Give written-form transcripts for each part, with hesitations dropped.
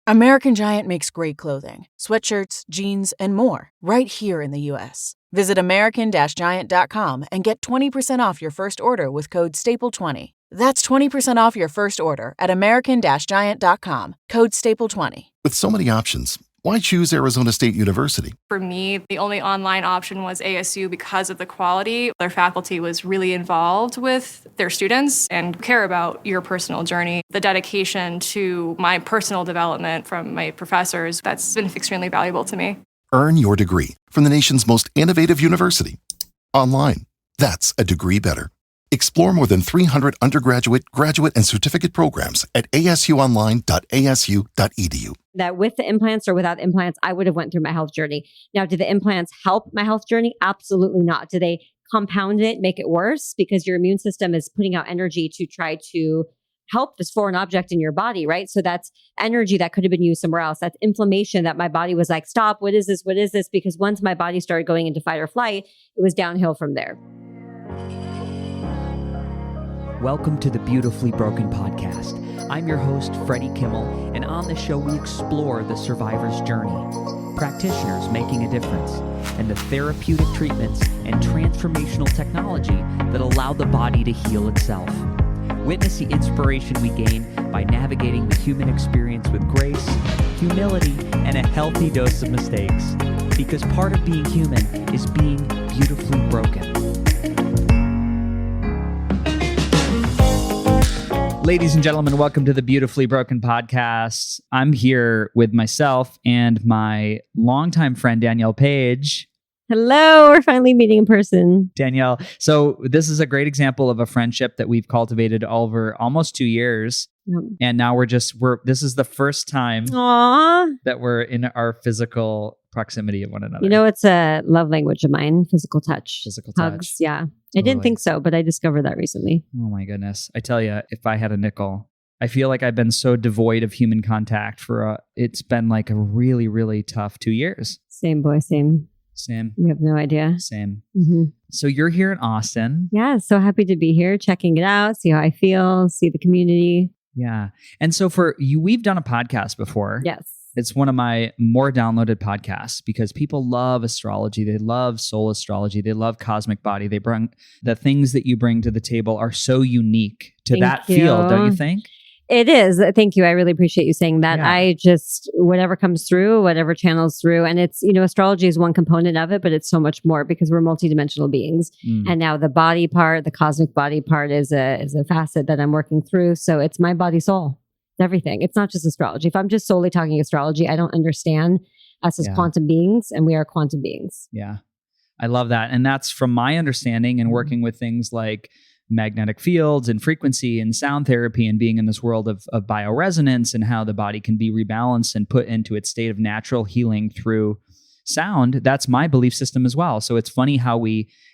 American Giant makes great clothing, sweatshirts, jeans, and more right here in the U.S. Visit American-Giant.com and get 20% off your first order with code STAPLE20. That's 20% off your first order at American-Giant.com, code STAPLE20. With so many options, why choose Arizona State University? For me, the only online option was ASU because of the quality. Their faculty was really involved with their students and care about your personal journey. The dedication to my personal development from my professors, that's been extremely valuable to me. Earn your degree from the nation's most innovative university. Online. That's a degree better. Explore more than 300 undergraduate, graduate, and certificate programs at asuonline.asu.edu. That with the implants or without implants, I would have went through my health journey. Now, do the implants help my health journey? Absolutely not. Do they compound it, make it worse? Because your immune system is putting out energy to try to help this foreign object in your body, right? So that's energy that could have been used somewhere else. That's inflammation that my body was like, stop, what is this? What is this? Because once my body started going into fight or flight, it was downhill from there. Welcome to the Beautifully Broken podcast. I'm your host, Freddie Kimmel, and on the show we explore the survivor's journey, practitioners making a difference, and the therapeutic treatments and transformational technology that allow the body to heal itself. Witness the inspiration we gain by navigating the human experience with grace, humility, and a healthy dose of mistakes. Because part of being human is being beautifully broken. Ladies and gentlemen, welcome to the Beautifully Broken podcast. I'm here with myself and my longtime friend, Danielle Paige. Hello, we're finally meeting in person. Danielle. So this is a great example of a friendship that we've cultivated over almost 2 years. Yep. And now this is the first time that we're in our physical proximity of one another. You know, it's a love language of mine, physical touch. Physical Hugs, touch. yeah. Totally. I didn't think so, but I discovered that recently. Oh my goodness. I tell you, if I had a nickel, I feel like I've been so devoid of human contact it's been like a really, really tough 2 years. Same boy, same. Same. You have no idea. Same. Mm-hmm. So you're here in Austin. Yeah, so happy to be here, checking it out, see how I feel, see the community. Yeah. And so for you, we've done a podcast before. Yes. It's one of my more downloaded podcasts because people love astrology. They love soul astrology. They love cosmic body. They bring the things that you bring to the table are so unique to that field, don't you think? It is. Thank you. I really appreciate you saying that. Yeah. I just, whatever comes through, whatever channels through, and it's, astrology is one component of it, but it's so much more because we're multidimensional beings. And now the body part, the cosmic body part is a facet that I'm working through. So it's my body soul. Everything. It's not just astrology. If I'm just solely talking astrology, I don't understand us as quantum beings, and we are quantum beings. Yeah. I love that. And that's from my understanding and working with things like magnetic fields and frequency and sound therapy and being in this world of bioresonance and how the body can be rebalanced and put into its state of natural healing through sound. That's my belief system as well. So it's funny how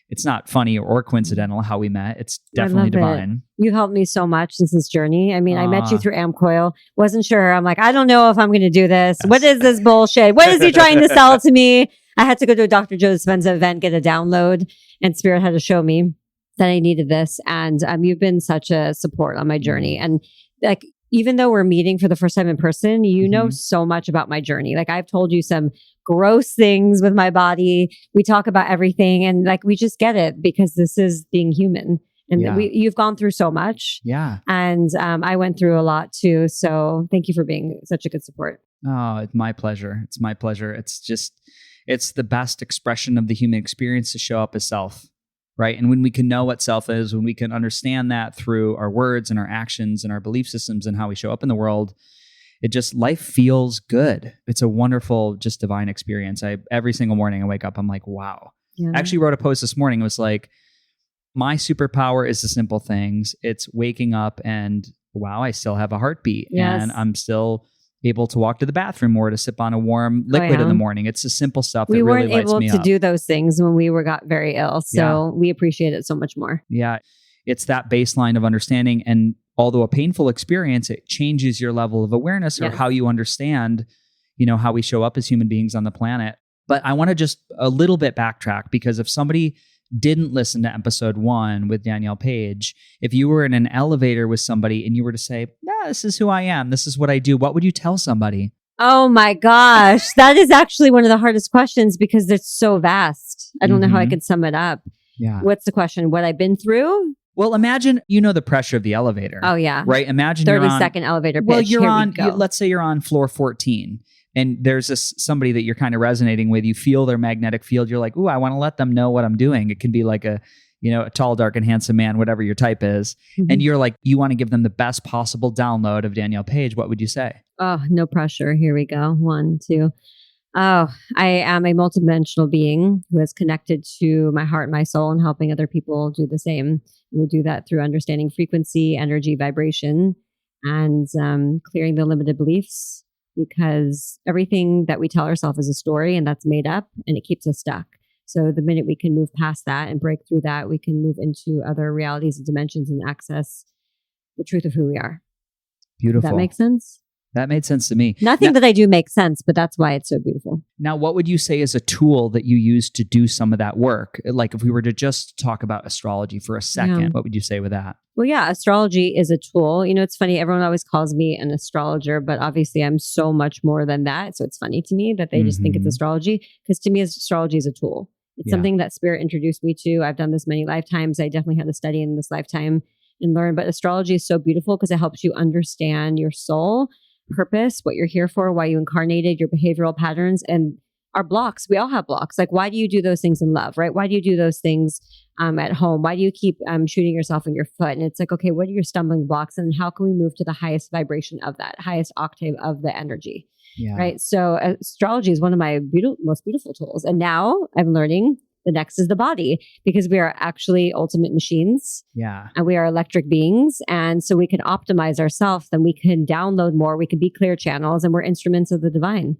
it's not funny or coincidental how we met. It's definitely divine. You helped me so much in this journey. I mean, I met you through AmpCoil. Wasn't sure. I'm like, I don't know if I'm going to do this. Yes. What is this bullshit? What is he trying to sell to me? I had to go to a Dr. Joe Dispenza event, get a download, and Spirit had to show me that I needed this. And you've been such a support on my journey. And like, even though we're meeting for the first time in person, you know so much about my journey. Like I've told you some gross things with my body. We talk about everything and like, we just get it because this is being human. And you've gone through so much. Yeah. And I went through a lot too. So thank you for being such a good support. Oh, it's my pleasure. It's my pleasure. It's the best expression of the human experience to show up as self. Right. And when we can know what self is, when we can understand that through our words and our actions and our belief systems and how we show up in the world, life feels good. It's a wonderful, just divine experience. Every single morning I wake up, I'm like, wow. Yeah. I actually wrote a post this morning. It was like, my superpower is the simple things. It's waking up and wow, I still have a heartbeat and I'm still able to walk to the bathroom or to sip on a warm liquid in the morning. It's the simple stuff that really lights me up. We weren't able to do those things when we got very ill. So we appreciate it so much more. Yeah. It's that baseline of understanding. And although a painful experience, it changes your level of awareness or how you understand, how we show up as human beings on the planet. But I want to just a little bit backtrack because if somebody didn't listen to episode 1 with Danielle Paige, if you were in an elevator with somebody and you were to say, this is who I am, this is what I do, what would you tell somebody? Oh my gosh. That is actually one of the hardest questions because it's so vast. I don't know how I could sum it up. Yeah. What's the question? What I've been through? Well, imagine, the pressure of the elevator. Oh yeah. Right? Imagine 30-second elevator pitch. Well, you're Here on, we go. let's say you're on floor 14 and there's somebody that you're kind of resonating with. You feel their magnetic field. You're like, ooh, I want to let them know what I'm doing. It can be like a tall, dark, and handsome man, whatever your type is. And you're like, you want to give them the best possible download of Danielle Paige. What would you say? Oh, no pressure. Here we go. 1, 2. Oh, I am a multidimensional being who is connected to my heart and my soul and helping other people do the same. We do that through understanding frequency, energy, vibration, and clearing the limited beliefs, because everything that we tell ourselves is a story and that's made up and it keeps us stuck. So the minute we can move past that and break through that, we can move into other realities and dimensions and access the truth of who we are. Beautiful. Does that make sense? That made sense to me. Nothing that I do makes sense, but that's why it's so beautiful. Now, what would you say is a tool that you use to do some of that work? Like if we were to just talk about astrology for a second, what would you say with that? Well, yeah, astrology is a tool. It's funny. Everyone always calls me an astrologer, but obviously I'm so much more than that. So it's funny to me that they just think it's astrology, because to me, astrology is a tool. It's something that spirit introduced me to. I've done this many lifetimes. I definitely had to study in this lifetime and learn. But astrology is so beautiful because it helps you understand your soul, purpose, what you're here for, why you incarnated, your behavioral patterns, and our blocks. We all have blocks. Like, why do you do those things in love, right? Why do you do those things at home? Why do you keep shooting yourself in your foot? And it's like, okay, what are your stumbling blocks? And how can we move to the highest vibration of that, highest octave of the energy? Yeah. Right. So astrology is one of my most beautiful tools. And now I'm learning the next is the body, because we are actually ultimate machines. Yeah. And we are electric beings. And so we can optimize ourselves, then we can download more, we can be clear channels, and we're instruments of the divine.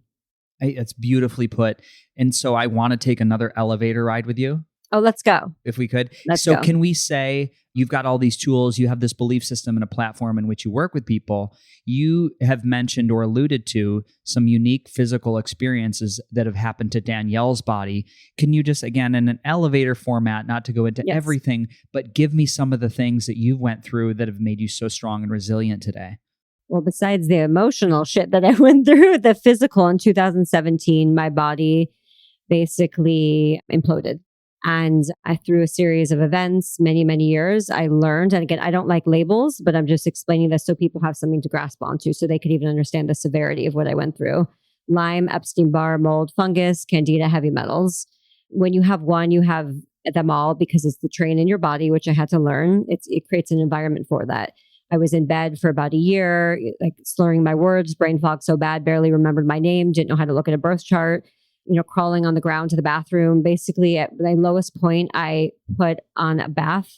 It's beautifully put. And so I want to take another elevator ride with you. Oh, let's go. If we could. Let's go. Can we say you've got all these tools, you have this belief system and a platform in which you work with people. You have mentioned or alluded to some unique physical experiences that have happened to Danielle's body. Can you just, again, in an elevator format, not to go into everything, but give me some of the things that you went through that have made you so strong and resilient today? Well, besides the emotional shit that I went through, the physical, in 2017, my body basically imploded. And through a series of events, many, many years, I learned, and again, I don't like labels, but I'm just explaining this so people have something to grasp onto so they could even understand the severity of what I went through. Lyme, Epstein-Barr, mold, fungus, candida, heavy metals. When you have one, you have them all, because it's the terrain in your body, which I had to learn. It creates an environment for that. I was in bed for about a year, like slurring my words, brain fog so bad, barely remembered my name, didn't know how to look at a birth chart. Crawling on the ground to the bathroom. Basically, at my lowest point, I put on a bath.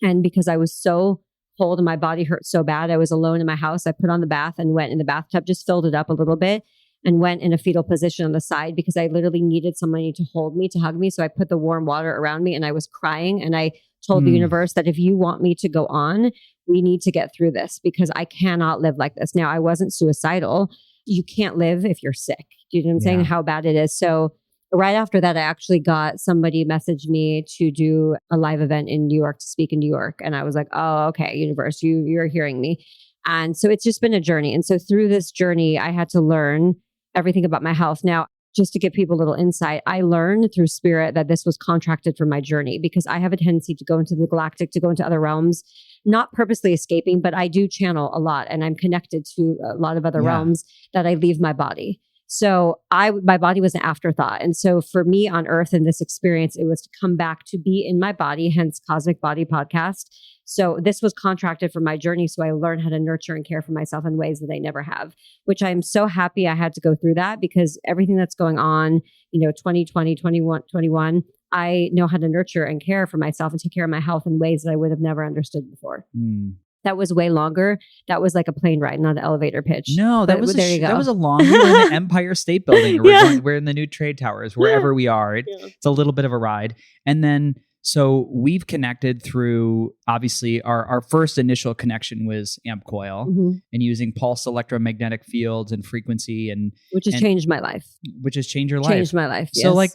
And because I was so cold and my body hurt so bad, I was alone in my house. I put on the bath and went in the bathtub, just filled it up a little bit, and went in a fetal position on the side because I literally needed somebody to hold me, to hug me. So I put the warm water around me and I was crying. And I told the universe that if you want me to go on, we need to get through this, because I cannot live like this. Now, I wasn't suicidal. You can't live if you're sick. Do you know what I'm saying? How bad it is. So right after that, I actually got somebody message me to do a live event in New York, to speak in New York. And I was like, oh, okay, universe, you're hearing me. And so it's just been a journey. And so through this journey, I had to learn everything about my health. Now, just to give people a little insight, I learned through spirit that this was contracted for my journey, because I have a tendency to go into the galactic, to go into other realms, not purposely escaping, but I do channel a lot, and I'm connected to a lot of other realms that I leave my body. So my body was an afterthought. And so for me on earth in this experience, it was to come back to be in my body, hence Cosmic Body Podcast. So this was contracted for my journey. So I learned how to nurture and care for myself in ways that I never have, which I'm so happy I had to go through that, because everything that's going on, 2020, 21, I know how to nurture and care for myself and take care of my health in ways that I would have never understood before. That was way longer. That was like a plane ride, not an elevator pitch. No, that was a long. We were in the Empire State Building. We're in the new trade towers, wherever we are. It's a little bit of a ride. And then, so we've connected through, obviously, our first initial connection was AmpCoil and using pulse electromagnetic fields and frequency, which has changed my life. Which has changed your life. Changed my life. So, like,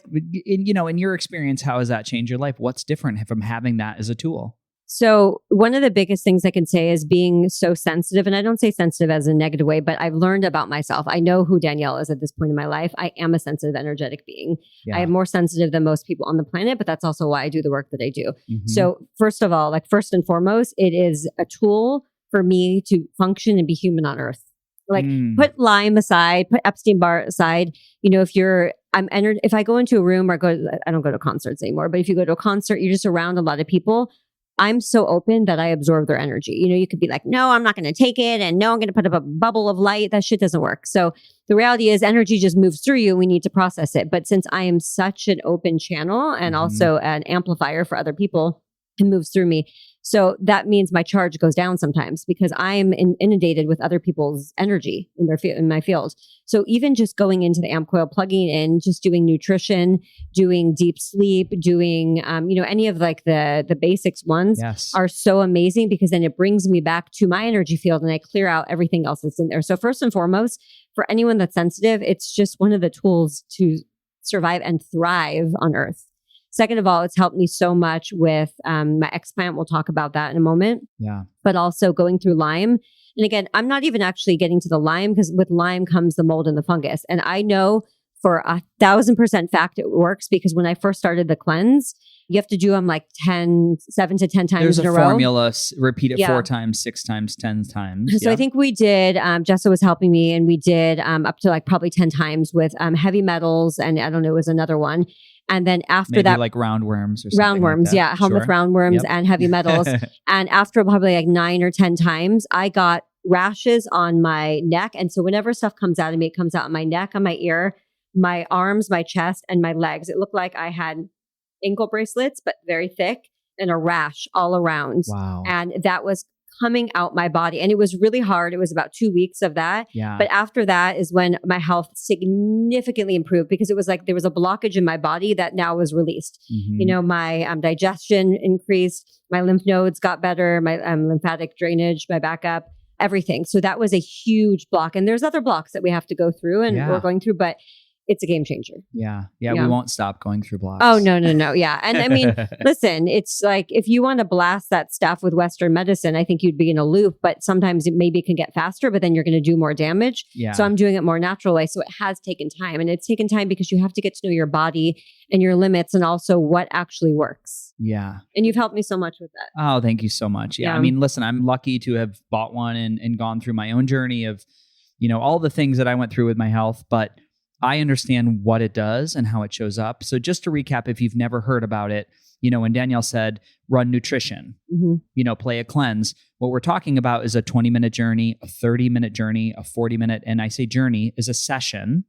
in your experience, how has that changed your life? What's different from having that as a tool? So one of the biggest things I can say is being so sensitive. And I don't say sensitive as a negative way, but I've learned about myself. I know who Danielle is at this point in my life. I am a sensitive, energetic being. Yeah. I am more sensitive than most people on the planet, but that's also why I do the work that I do. So first of all, like first and foremost, it is a tool for me to function and be human on earth. Like put Lyme aside, put Epstein-Barr aside. You know, if I go into a room or I don't go to concerts anymore, but if you go to a concert, you're just around a lot of people. I'm so open that I absorb their energy. You know, you could be like, no, I'm not going to take it. And no, I'm going to put up a bubble of light. That shit doesn't work. So the reality is energy just moves through you. We need to process it. But since I am such an open channel and also an amplifier for other people, it moves through me. So that means my charge goes down sometimes because I'm inundated with other people's energy in my field. So even just going into the AmpCoil, plugging in, just doing nutrition, doing deep sleep, doing, any of like the basics ones are so amazing because then it brings me back to my energy field and I clear out everything else that's in there. So first and foremost, for anyone that's sensitive, it's just one of the tools to survive and thrive on Earth. Second of all, it's helped me so much with my explant. We'll talk about that in a moment. Yeah. But also going through Lyme. And again, I'm not even actually getting to the Lyme because with Lyme comes the mold and the fungus. And I know for 1,000% fact it works because when I first started the cleanse, you have to do them like 7 to 10 times in a row. There's a formula, repeat it 4 times, 6 times, 10 times. So I think we did, Jessa was helping me and we did up to like probably 10 times with heavy metals and I don't know, it was another one. And then after maybe that, like roundworms or something. Roundworms, like that. Helmuth roundworms and heavy metals. And after probably like 9 or 10 times, I got rashes on my neck. And so whenever stuff comes out of me, it comes out on my neck, on my ear, my arms, my chest, and my legs. It looked like I had ankle bracelets, but very thick and a rash all around. Wow. And that was coming out my body. And it was really hard. It was about 2 weeks of that. Yeah. But after that is when my health significantly improved because it was like there was a blockage in my body that now was released. You know, my digestion increased, my lymph nodes got better, my lymphatic drainage, my backup, everything. So that was a huge block. And there's other blocks that we have to go through and we're going through, but it's a game changer. Yeah. We won't stop going through blocks. Oh, no. Yeah. And I mean, listen, it's like if you want to blast that stuff with Western medicine, I think you'd be in a loop, but sometimes it maybe can get faster, but then you're going to do more damage. Yeah. So I'm doing it more natural way. So it has taken time and it's taken time because you have to get to know your body and your limits and also what actually works. Yeah. And you've helped me so much with that. Oh, thank you so much. Yeah. I mean, listen, I'm lucky to have bought one and gone through my own journey of, all the things that I went through with my health, but I understand what it does and how it shows up. So just to recap, if you've never heard about it, when Danielle said, run nutrition, play a cleanse, what we're talking about is a 20-minute journey, a 30-minute journey, a 40-minute, and I say journey is a session.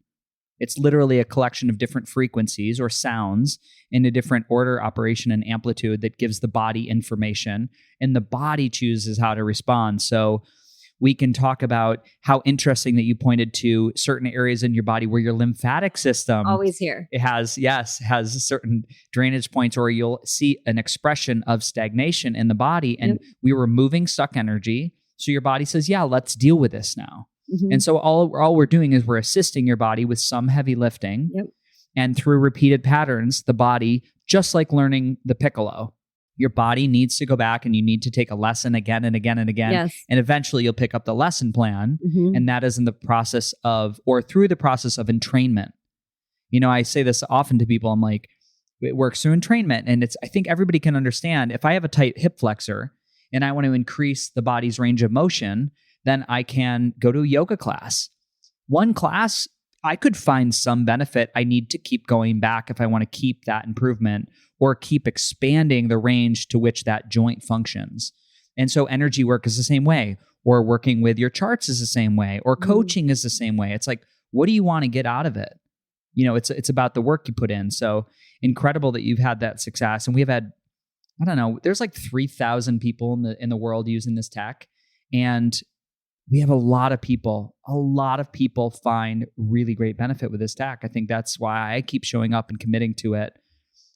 It's literally a collection of different frequencies or sounds in a different order, operation, and amplitude that gives the body information, and the body chooses how to respond. So we can talk about how interesting that you pointed to certain areas in your body where your lymphatic system always here. It has certain drainage points, or you'll see an expression of stagnation in the body, and we're removing stuck energy. So your body says, yeah, let's deal with this now. And so all we're doing is we're assisting your body with some heavy lifting. And through repeated patterns, the body, just like learning the piccolo, your body needs to go back and you need to take a lesson again and again and again. Yes. And eventually you'll pick up the lesson plan. And that is in the process of, or through the process of entrainment. I say this often to people. I'm like, it works through entrainment. And I think everybody can understand if I have a tight hip flexor and I want to increase the body's range of motion, then I can go to a yoga class. One class, I could find some benefit. I need to keep going back if I want to keep that improvement or keep expanding the range to which that joint functions. And so energy work is the same way, or working with your charts is the same way, or coaching is the same way. It's like, what do you want to get out of it? It's about the work you put in. So incredible that you've had that success. And we've had, I don't know, there's like 3,000 people in the world using this tech. And we have a lot of people find really great benefit with this tech. I think that's why I keep showing up and committing to it.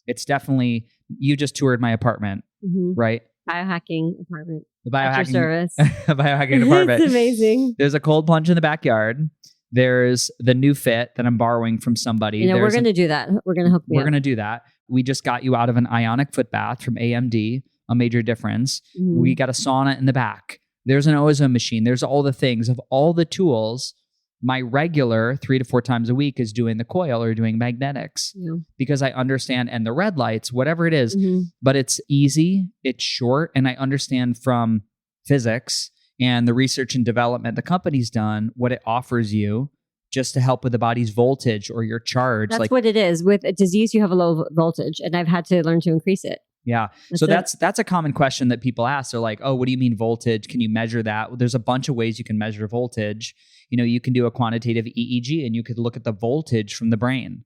It's definitely, you just toured my apartment, right? Biohacking apartment. The biohacking service. Biohacking apartment. It's amazing. There's a cold plunge in the backyard. There's the new fit that I'm borrowing from somebody. We're going to do that. We're going to hook you up. We're going to do that. We just got you out of an ionic foot bath from AMD. a major difference. We got a sauna in the back. There's an ozone machine. There's all the things. Of all the tools, my regular 3 to 4 times a week is doing the coil or doing magnetics because I understand, and the red lights, whatever it is, but it's easy, it's short, and I understand from physics and the research and development the company's done what it offers you just to help with the body's voltage or your charge. That's what it is. With a disease, you have a low voltage, and I've had to learn to increase it. Yeah. That's a common question that people ask. They're like, oh, what do you mean voltage? Can you measure that? Well, there's a bunch of ways you can measure voltage. You can do a quantitative EEG and you could look at the voltage from the brain.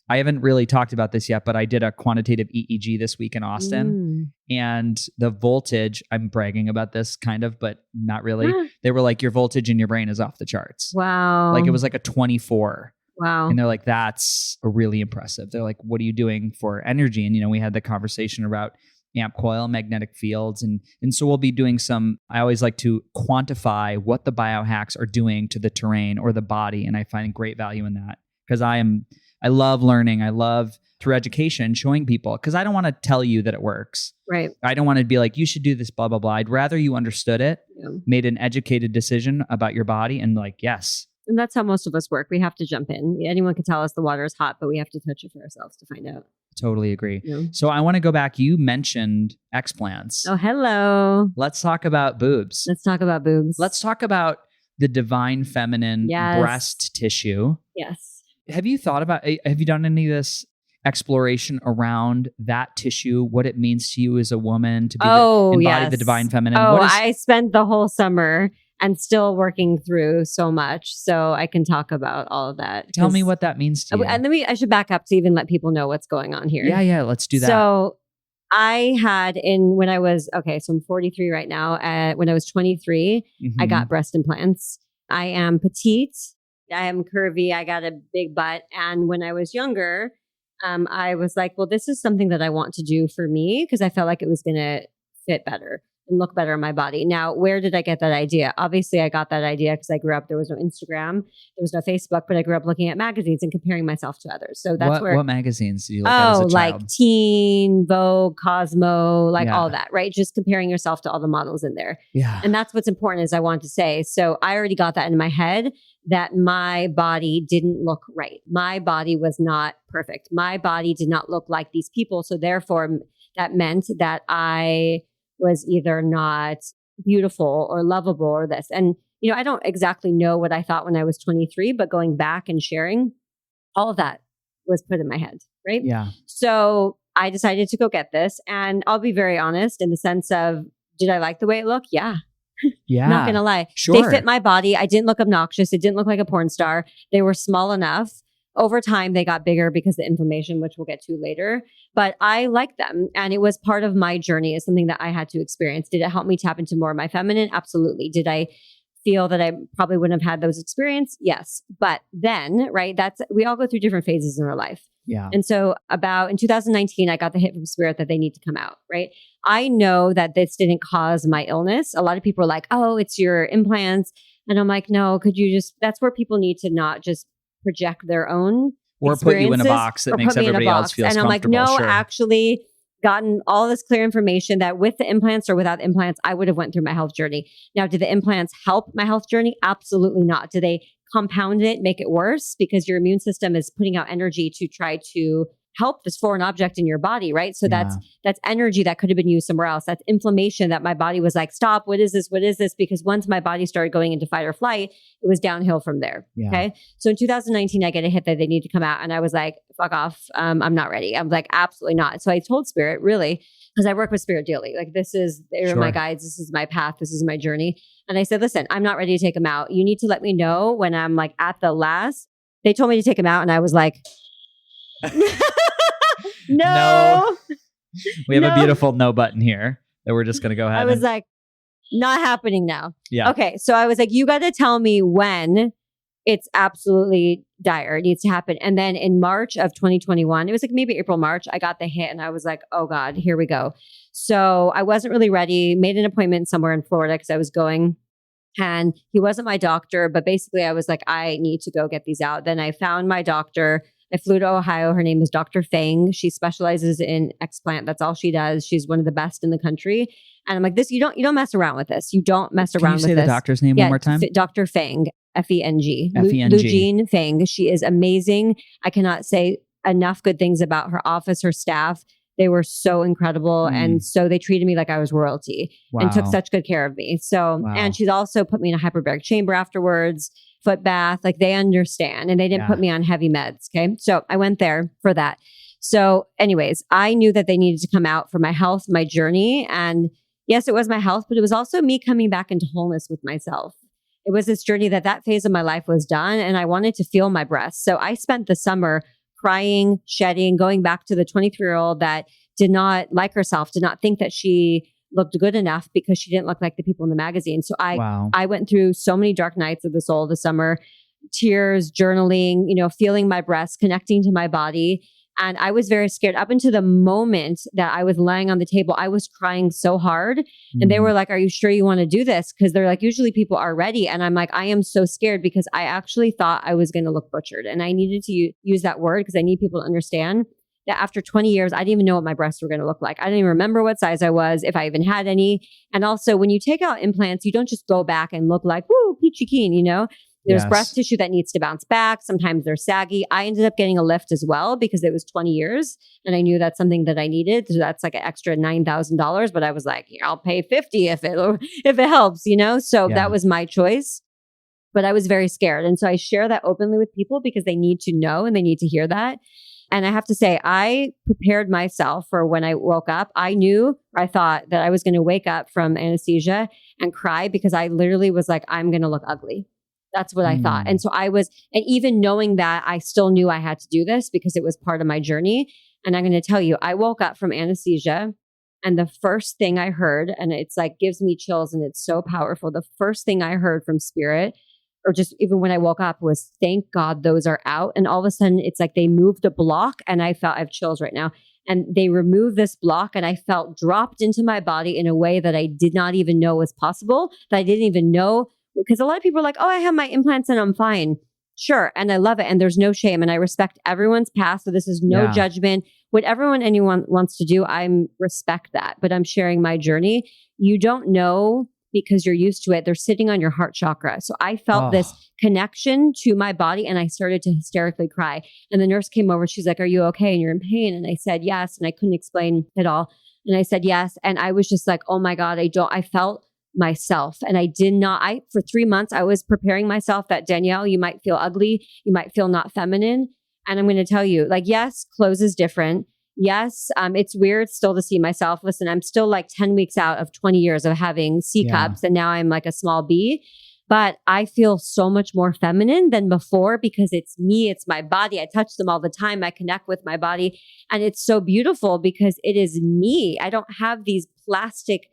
I haven't really talked about this yet, but I did a quantitative EEG this week in Austin. And the voltage, I'm bragging about this kind of, but not really. They were like, your voltage in your brain is off the charts. Wow. Like it was like a 24. Wow. And they're like, that's really impressive. They're like, what are you doing for energy? And, we had the conversation about AmpCoil, magnetic fields. And so we'll be doing I always like to quantify what the biohacks are doing to the terrain or the body. And I find great value in that because I love learning. I love through education showing people because I don't want to tell you that it works. Right. I don't want to be like, you should do this, blah, blah, blah. I'd rather you understood it, made an educated decision about your body and like, yes. And that's how most of us work. We have to jump in. Anyone can tell us the water is hot, but we have to touch it for ourselves to find out. Totally agree. So I want to go back. You mentioned explants. Oh, hello. Let's talk about boobs. Let's talk about boobs. Let's talk about the divine feminine breast tissue. Yes. Have you done any of this exploration around that tissue, what it means to you as a woman to be embody the divine feminine? I spent the whole summer and still working through so much. So I can talk about all of that. Tell me what that means to you. And I should back up to even let people know what's going on here. Yeah, let's do that. So I had when I was, so I'm 43 right now. When I was 23, I got breast implants. I am petite. I am curvy. I got a big butt. And when I was younger, I was like, well, this is something that I want to do for me because I felt like it was going to fit better and look better on my body. Now, where did I get that idea? Obviously, I got that idea because I grew up, there was no Instagram, there was no Facebook, but I grew up looking at magazines and comparing myself to others. So that's what magazines do you look at as a child? Like Teen, Vogue, Cosmo, all that, right? Just comparing yourself to all the models in there. Yeah. And that's what's important is I want to say. So I already got that in my head that my body didn't look right. My body was not perfect. My body did not look like these people. So therefore, that meant that I was either not beautiful or lovable or this. And, I don't exactly know what I thought when I was 23, but going back and sharing, all of that was put in my head, right? Yeah. So I decided to go get this. And I'll be very honest in the sense of, did I like the way it looked? Yeah. Yeah. Not going to lie. Sure. They fit my body. I didn't look obnoxious. It didn't look like a porn star. They were small enough. Over time, they got bigger because of the inflammation, which we'll get to later. But I liked them. And it was part of my journey. It's something that I had to experience. Did it help me tap into more of my feminine? Absolutely. Did I feel that I probably wouldn't have had those experiences? Yes. But then, right, we all go through different phases in our life. Yeah. And so in 2019, I got the hit from spirit that they need to come out, right? I know that this didn't cause my illness. A lot of people are like, oh, it's your implants. And I'm like, no, that's where people need to not just project their own or put you in a box that makes everybody else feel comfortable. And I'm like, no, actually gotten all this clear information that with the implants or without implants, I would have went through my health journey. Now, did the implants help my health journey? Absolutely not. Do they compound it, make it worse? Because your immune system is putting out energy to try to help this foreign object in your body, right? So that's energy that could have been used somewhere else. That's inflammation that my body was like, stop, what is this? What is this? Because once my body started going into fight or flight, it was downhill from there. Yeah. Okay. So in 2019, I get a hit that they need to come out. And I was like, fuck off. I'm not ready. I'm like, absolutely not. So I told Spirit, really, because I work with Spirit daily. Like they're my guides. This is my path. This is my journey. And I said, listen, I'm not ready to take them out. You need to let me know when I'm like at the last. They told me to take them out. And I was like, No. We have a beautiful no button here that we're just going to go ahead. I was like, not happening now. Yeah. Okay. So I was like, you got to tell me when it's absolutely dire. It needs to happen. And then in March of 2021, it was like maybe April, March, I got the hit and I was like, oh God, here we go. So I wasn't really ready, made an appointment somewhere in Florida because I was going. And he wasn't my doctor, but basically I was like, I need to go get these out. Then I found my doctor. I flew to Ohio. Her name is Dr. Fang. She specializes in explant. That's all she does. She's one of the best in the country. And I'm like, this, you don't mess around with this. You don't mess around with this. Can you say the doctor's name one more time? Dr. Fang, Feng. F-E-N-G. Lugene Fang. She is amazing. I cannot say enough good things about her office, her staff. They were so incredible. And so they treated me like I was royalty and took such good care of me. So, and she's also put me in a hyperbaric chamber afterwards, foot bath, like they understand, and they didn't put me on heavy meds. Okay. So I went there for that. So anyways, I knew that they needed to come out for my health, my journey. And yes, it was my health, but it was also me coming back into wholeness with myself. It was this journey that phase of my life was done, and I wanted to feel my breasts. So I spent the summer crying, shedding, going back to the 23-year-old that did not like herself, did not think that she looked good enough because she didn't look like the people in the magazine. So I went through so many dark nights of the soul this summer, tears, journaling, feeling my breasts, connecting to my body. And I was very scared up until the moment that I was lying on the table. I was crying so hard. And they were like, are you sure you want to do this? Because they're like, usually people are ready. And I'm like, I am so scared because I actually thought I was going to look butchered. And I needed to use that word because I need people to understand that after 20 years, I didn't even know what my breasts were going to look like. I didn't even remember what size I was, if I even had any. And also, when you take out implants, you don't just go back and look like, woo, peachy keen, There's breast tissue that needs to bounce back. Sometimes they're saggy. I ended up getting a lift as well because it was 20 years and I knew that's something that I needed. So that's like an extra $9,000. But I was like, I'll pay $50 if it helps, So that was my choice. But I was very scared. And so I share that openly with people because they need to know and they need to hear that. And I have to say, I prepared myself for when I woke up. I thought that I was going to wake up from anesthesia and cry because I literally was like, I'm going to look ugly. That's what I thought. And so and even knowing that, I still knew I had to do this because it was part of my journey. And I'm going to tell you, I woke up from anesthesia and the first thing I heard, and it's like gives me chills and it's so powerful. The first thing I heard from spirit, or just even when I woke up, was thank God those are out. And all of a sudden it's like they moved a block and I have chills right now. And they removed this block and I felt dropped into my body in a way that I did not even know was possible, that I didn't even know. Because a lot of people are like, oh, I have my implants and I'm fine. Sure. And I love it. And there's no shame. And I respect everyone's path. So this is no judgment. Whatever anyone wants to do, I respect that. But I'm sharing my journey. You don't know because you're used to it. They're sitting on your heart chakra. So I felt this connection to my body and I started to hysterically cry. And the nurse came over. She's like, are you okay? And you're in pain? And I said, yes. And I couldn't explain it all. And I said, yes. And I was just like, oh my God, I felt myself. And for 3 months, I was preparing myself that Danielle, you might feel ugly. You might feel not feminine. And I'm going to tell you, yes, clothes is different. Yes, it's weird still to see myself. Listen, I'm still like 10 weeks out of 20 years of having C cups. And now I'm like a small B, but I feel so much more feminine than before because it's me, it's my body. I touch them all the time. I connect with my body and it's so beautiful because it is me. I don't have these plastic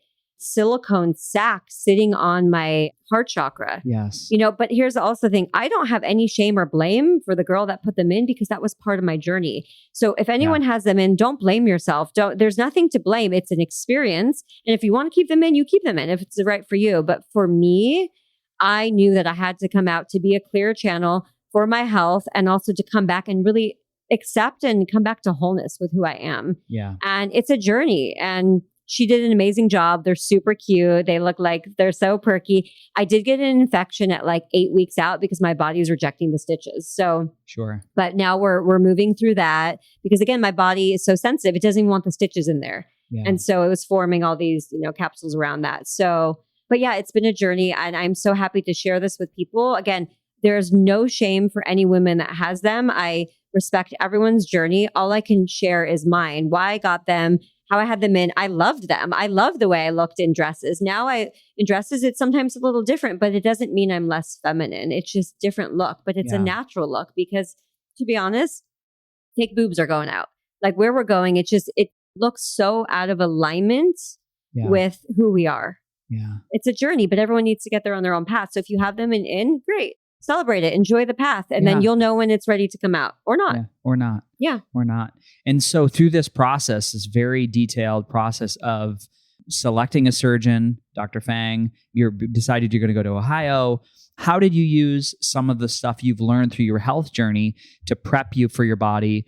silicone sacks sitting on my heart chakra. Yes. But here's also the thing. I don't have any shame or blame for the girl that put them in because that was part of my journey. So if anyone has them in, don't blame yourself. There's nothing to blame. It's an experience. And if you want to keep them in, you keep them in if it's right for you. But for me, I knew that I had to come out to be a clear channel for my health and also to come back and really accept and come back to wholeness with who I am. Yeah. And it's a journey. And she did an amazing job. They're super cute. They look like they're so perky. I did get an infection at like 8 weeks out because my body was rejecting the stitches. So sure. But now we're moving through that because again, my body is so sensitive. It doesn't even want the stitches in there. Yeah. And so it was forming all these, capsules around that. So, but yeah, it's been a journey and I'm so happy to share this with people. Again, there's no shame for any woman that has them. I respect everyone's journey. All I can share is mine, why I got them, how I had them in. I loved them. I loved the way I looked in dresses. Now in dresses, it's sometimes a little different, but it doesn't mean I'm less feminine. It's just different look, but it's a natural look because to be honest, fake boobs are going out. Like where we're going, it looks so out of alignment with who we are. Yeah. It's a journey, but everyone needs to get there on their own path. So if you have them in, great. Celebrate it, enjoy the path, and then you'll know when it's ready to come out or not. Yeah. Or not. Yeah. Or not. And so through this process, this very detailed process of selecting a surgeon, Dr. Fang, you decided you're going to go to Ohio. How did you use some of the stuff you've learned through your health journey to prep you for your body,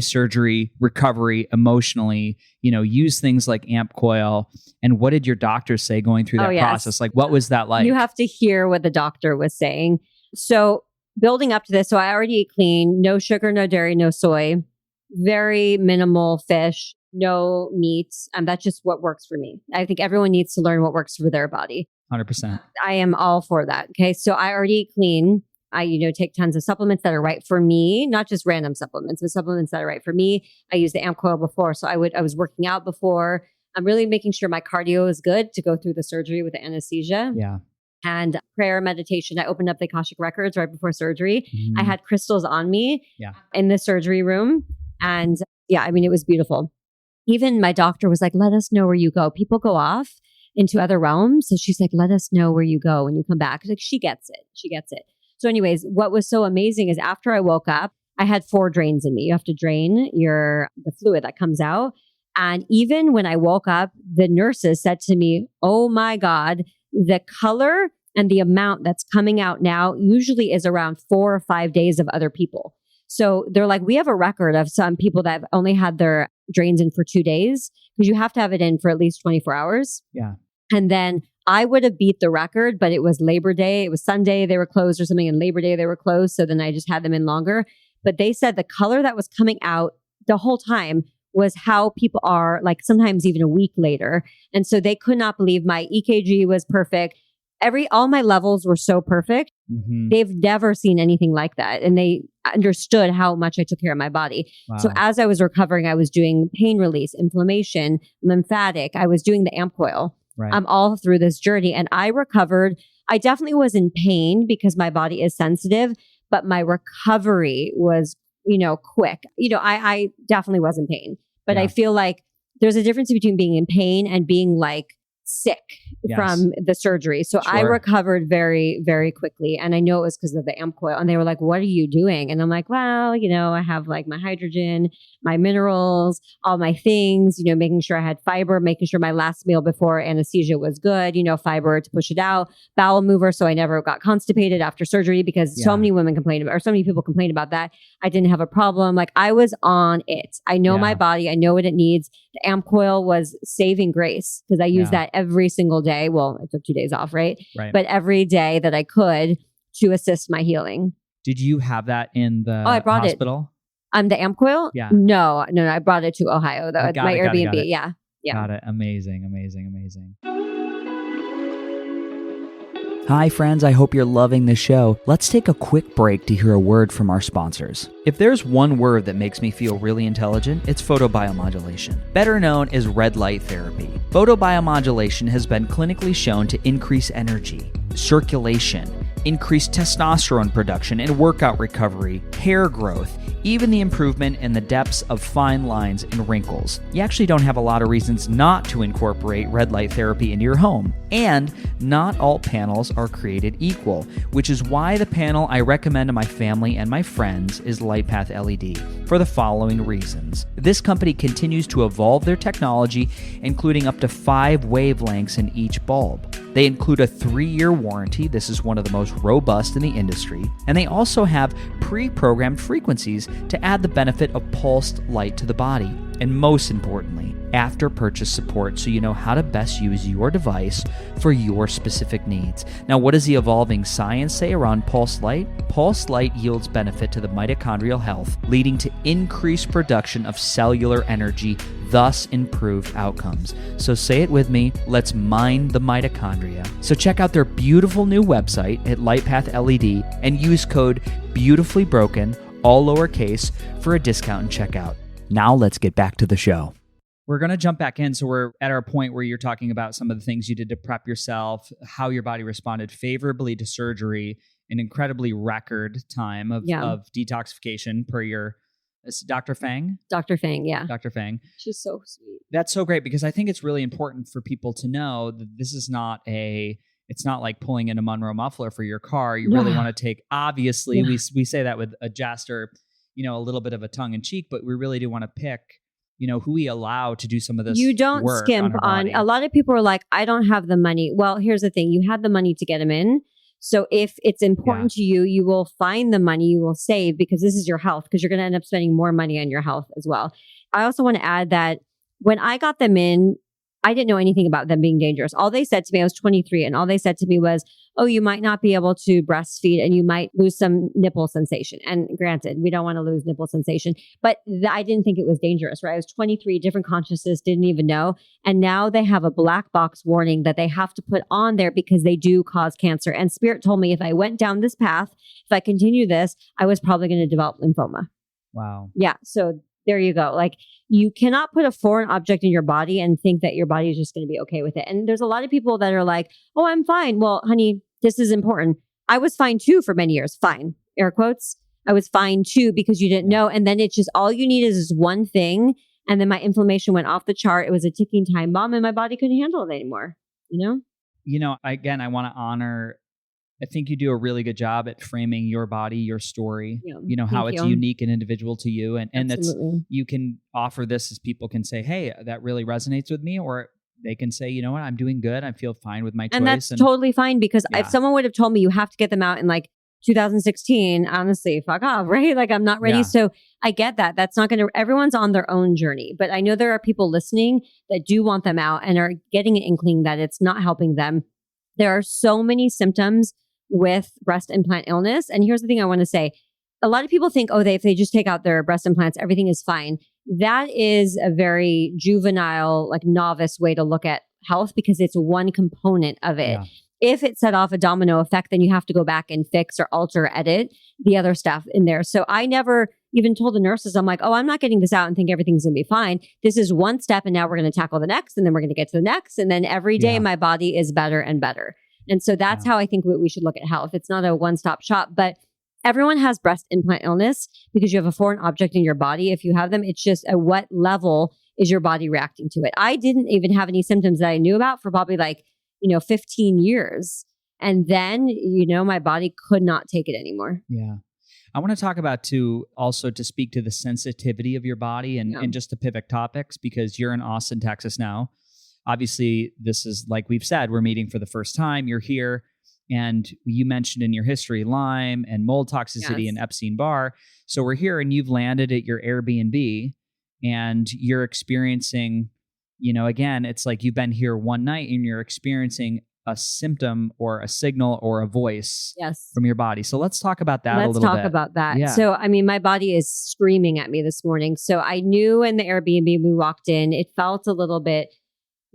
surgery, recovery, emotionally, use things like AmpCoil? And what did your doctors say going through that process? Like, what was that like? You have to hear what the doctor was saying. So building up to this, so I already eat clean, no sugar, no dairy, no soy, very minimal fish, no meats. That's just what works for me. I think everyone needs to learn what works for their body. 100%. I am all for that. Okay. So I already eat clean. I, take tons of supplements that are right for me, not just random supplements, but supplements that are right for me. I used the AmpCoil before. So I was working out before. I'm really making sure my cardio is good to go through the surgery with the anesthesia. Yeah. And prayer, meditation. I opened up the Akashic records right before surgery. Mm-hmm. I had crystals on me in the surgery room. And it was beautiful. Even my doctor was like, let us know where you go. People go off into other realms. So she's like, let us know where you go when you come back. Like, she gets it. She gets it. So anyways, what was so amazing is after I woke up, I had 4 drains in me. You have to drain the fluid that comes out. And even when I woke up, the nurses said to me, oh my God, the color and the amount that's coming out now usually is around 4 or 5 days of other people. So they're like, we have a record of some people that have only had their drains in for 2 days, because you have to have it in for at least 24 hours. Yeah. And then I would have beat the record, but it was Labor Day. It was Sunday. They were closed or something. And Labor Day, they were closed. So then I just had them in longer. But they said the color that was coming out the whole time was how people are, like sometimes even a week later. And so they could not believe my EKG was perfect. All my levels were so perfect. Mm-hmm. They've never seen anything like that. And they understood how much I took care of my body. Wow. So as I was recovering, I was doing pain release, inflammation, lymphatic. I was doing the AmpCoil. Right. All through this journey. And I recovered. I definitely was in pain because my body is sensitive, but my recovery was, quick. I definitely was in pain, but I feel like there's a difference between being in pain and being like sick from the surgery. So I recovered very, very quickly. And I know it was because of the AmpCoil. And they were like, what are you doing? And I'm like, well, I have like my hydrogen, my minerals, all my things, making sure I had fiber, making sure my last meal before anesthesia was good, fiber to push it out, bowel mover. So I never got constipated after surgery, because so many women complained about, or so many people complained about that. I didn't have a problem. Like, I was on it. I know my body. I know what it needs. The AmpCoil was saving grace, because I use that every single day. Well, I took 2 days off, right? But every day that I could, to assist my healing. Did you have that in the I brought hospital? The AmpCoil? Yeah. No, I brought it to Ohio, though. My Airbnb. Got it. Yeah. Got it. Amazing. Hi, friends. I hope you're loving the show. Let's take a quick break to hear a word from our sponsors. If there's one word that makes me feel really intelligent, it's photobiomodulation, better known as red light therapy. Photobiomodulation has been clinically shown to increase energy, circulation, increase testosterone production and workout recovery, hair growth, even the improvement in the depths of fine lines and wrinkles. You actually don't have a lot of reasons not to incorporate red light therapy into your home. And not all panels are created equal, which is why the panel I recommend to my family and my friends is LightPath LED, for the following reasons. This company continues to evolve their technology, including up to 5 wavelengths in each bulb. They include a 3-year warranty. This is one of the most robust in the industry. And they also have pre-programmed frequencies to add the benefit of pulsed light to the body. And most importantly, after purchase support, so you know how to best use your device for your specific needs. Now, what does the evolving science say around pulsed light? Pulsed light yields benefit to the mitochondrial health, leading to increased production of cellular energy, thus improved outcomes. So say it with me, let's mine the mitochondria. So check out their beautiful new website at LightPath LED and use code BEAUTIFULLYBROKEN, all lowercase, for a discount and checkout. Now let's get back to the show. We're going to jump back in. So we're at our point where you're talking about some of the things you did to prep yourself, how your body responded favorably to surgery, an incredibly record time of detoxification per your Dr. Fang? Dr. Fang, yeah. Dr. Fang. She's so sweet. That's so great, because I think it's really important for people to know that this is not it's not like pulling in a Monroe muffler for your car. You really want to take, obviously, we say that with a jest or, a little bit of a tongue in cheek, but we really do want to pick, who we allow to do some of this. You don't skimp on. A lot of people are like, I don't have the money. Well, here's the thing. You had the money to get them in. So if it's important to you, you will find the money, you will save because this is your health, because you're going to end up spending more money on your health as well. I also want to add that when I got them in, I didn't know anything about them being dangerous. All they said to me, I was 23, and all they said to me was, oh, you might not be able to breastfeed and you might lose some nipple sensation. And granted, we don't want to lose nipple sensation, but I didn't think it was dangerous, right? I was 23, different consciousness, didn't even know. And now they have a black box warning that they have to put on there because they do cause cancer. And Spirit told me if I went down this path, if I continue this, I was probably going to develop lymphoma. Wow. Yeah. So there you go. Like, you cannot put a foreign object in your body and think that your body is just going to be okay with it. And there's a lot of people that are like, oh, I'm fine. Well, honey, this is important. I was fine too for many years. Fine. Air quotes. I was fine too because you didn't know. And then it's just all you need is this one thing. And then my inflammation went off the chart. It was a ticking time bomb and my body couldn't handle it anymore. Again, I want to honor, I think you do a really good job at framing your body, your story, how it's unique and individual to you. And that's, you can offer this as people can say, hey, that really resonates with me. Or they can say, you know what, I'm doing good. I feel fine with my choice. And that's totally fine because if someone would have told me you have to get them out in like 2016, honestly, fuck off, right? Like I'm not ready. Yeah. So I get that. That's not going to, everyone's on their own journey. But I know there are people listening that do want them out and are getting an inkling that it's not helping them. There are so many symptoms with breast implant illness. And here's the thing I want to say. A lot of people think, if they just take out their breast implants, everything is fine. That is a very juvenile, like novice way to look at health because it's one component of it. Yeah. If it set off a domino effect, then you have to go back and fix or alter, edit the other stuff in there. So I never even told the nurses, I'm like, I'm not getting this out and think everything's going to be fine. This is one step and now we're going to tackle the next and then we're going to get to the next. And then every day my body is better and better. And so that's how I think we should look at health. It's not a one-stop shop, but everyone has breast implant illness because you have a foreign object in your body. If you have them, it's just at what level is your body reacting to it? I didn't even have any symptoms that I knew about for probably 15 years. And then, my body could not take it anymore. Yeah. I want to talk about to speak to the sensitivity of your body and just to pivot topics because you're in Austin, Texas now. Obviously, this is like we've said, we're meeting for the first time. You're here. And you mentioned in your history, Lyme and mold toxicity and Epstein-Barr. So we're here and you've landed at your Airbnb and you're experiencing, again, it's like you've been here one night and you're experiencing a symptom or a signal or a voice from your body. So let's talk about that a little bit. Let's talk about that. Yeah. So, my body is screaming at me this morning. So I knew in the Airbnb we walked in, it felt a little bit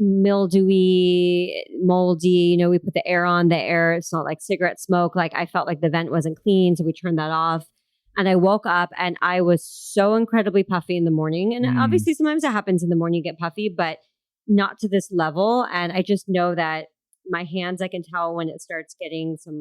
mildewy, moldy. We put the air on, the air, it's not like cigarette smoke. Like I felt like the vent wasn't clean. So we turned that off. And I woke up and I was so incredibly puffy in the morning. And obviously sometimes it happens in the morning, you get puffy, but not to this level. And I just know that my hands, I can tell when it starts getting some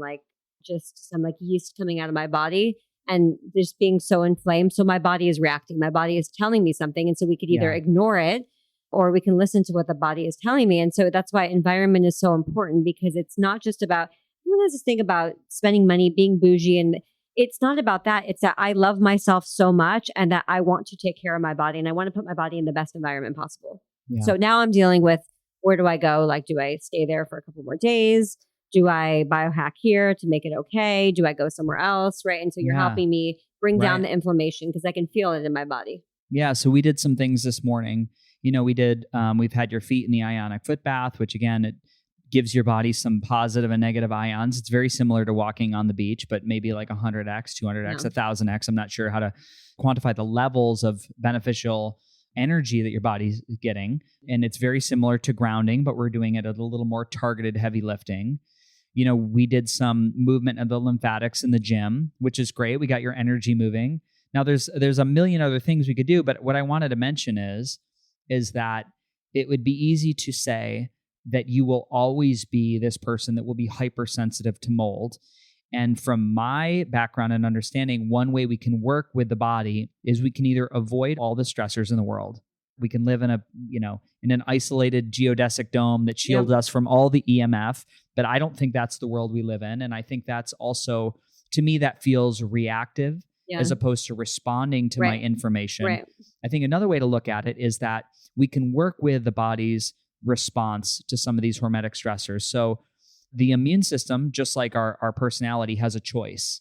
yeast coming out of my body and just being so inflamed. So my body is reacting. My body is telling me something. And so we could either ignore it or we can listen to what the body is telling me. And so that's why environment is so important because it's not just about, everyone has this thing about spending money, being bougie. And it's not about that. It's that I love myself so much and that I want to take care of my body and I want to put my body in the best environment possible. Yeah. So now I'm dealing with, where do I go? Like, do I stay there for a couple more days? Do I biohack here to make it okay? Do I go somewhere else? Right. And so you're helping me bring down the inflammation because I can feel it in my body. Yeah. So we did some things this morning. We've had your feet in the ionic foot bath, which again, it gives your body some positive and negative ions. It's very similar to walking on the beach, but maybe like 100x, 200x, 1000x. I'm not sure how to quantify the levels of beneficial energy that your body's getting. And it's very similar to grounding, but we're doing it at a little more targeted heavy lifting. We did some movement of the lymphatics in the gym, which is great. We got your energy moving. Now there's a million other things we could do, but what I wanted to mention is that it would be easy to say that you will always be this person that will be hypersensitive to mold. And from my background and understanding, one way we can work with the body is we can either avoid all the stressors in the world. We can live in in an isolated geodesic dome that shields us from all the EMF, but I don't think that's the world we live in. And I think that's also, to me, that feels reactive as opposed to responding to my information. Right. I think another way to look at it is that we can work with the body's response to some of these hormetic stressors. So the immune system, just like our personality, has a choice,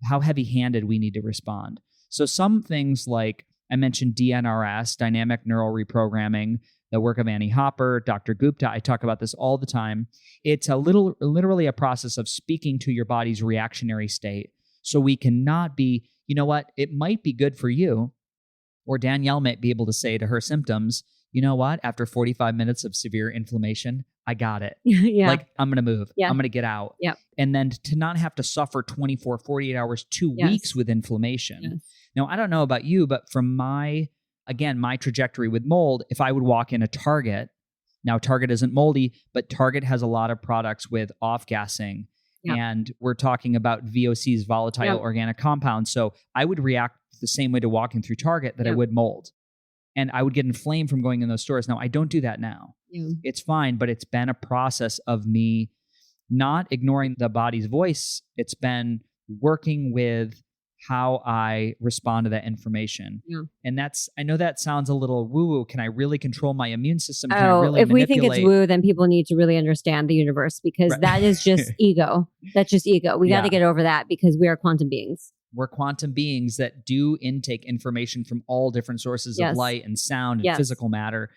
how heavy-handed we need to respond. So some things like I mentioned DNRS, dynamic neural reprogramming, the work of Annie Hopper, Dr. Gupta. I talk about this all the time. It's literally a process of speaking to your body's reactionary state. So we cannot be, you know what, it might be good for you, or Danielle might be able to say to her symptoms, you know what, after 45 minutes of severe inflammation, I got it. Yeah. Like, I'm going to move. Yeah. I'm going to get out. Yep. And then to not have to suffer 24, 48 hours, 2 Yes. weeks with inflammation. Yes. Now, I don't know about you, but from my trajectory with mold, if I would walk in a Target, now Target isn't moldy, but Target has a lot of products with off-gassing. Yep. And we're talking about VOCs, volatile Yep. organic compounds. So I would react the same way to walking through Target that I Yep. would mold. And I would get inflamed from going in those stores. Now, I don't do that now. Yeah. It's fine, but it's been a process of me not ignoring the body's voice. It's been working with how I respond to that information. Yeah. And I know that sounds a little woo-woo. Can I really control my immune system? Can I really If we think it's manipulate? woo, then people need to really understand the universe, because Right. that is just ego. That's just ego. We got Yeah. to get over that, because we are quantum beings. We're quantum beings that do intake information from all different sources Yes. of light and sound and Yes. physical matter.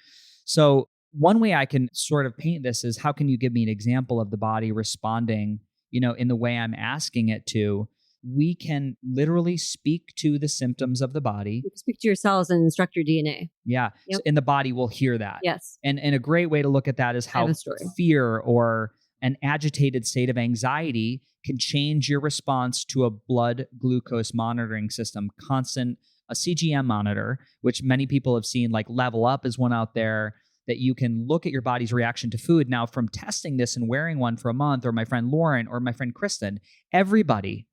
So one way I can sort of paint this is, how can you give me an example of the body responding, in the way I'm asking it to? We can literally speak to the symptoms of the body. You can speak to your cells and instruct your DNA. Yeah. Yep. And the body will hear that. Yes. And a great way to look at that is I how have a story. fear or an agitated state of anxiety can change your response to a blood glucose monitoring system, a CGM monitor, which many people have seen, like Level Up is one out there that you can look at your body's reaction to food. Now, from testing this and wearing one for a month, or my friend Lauren or my friend Kristen, everybody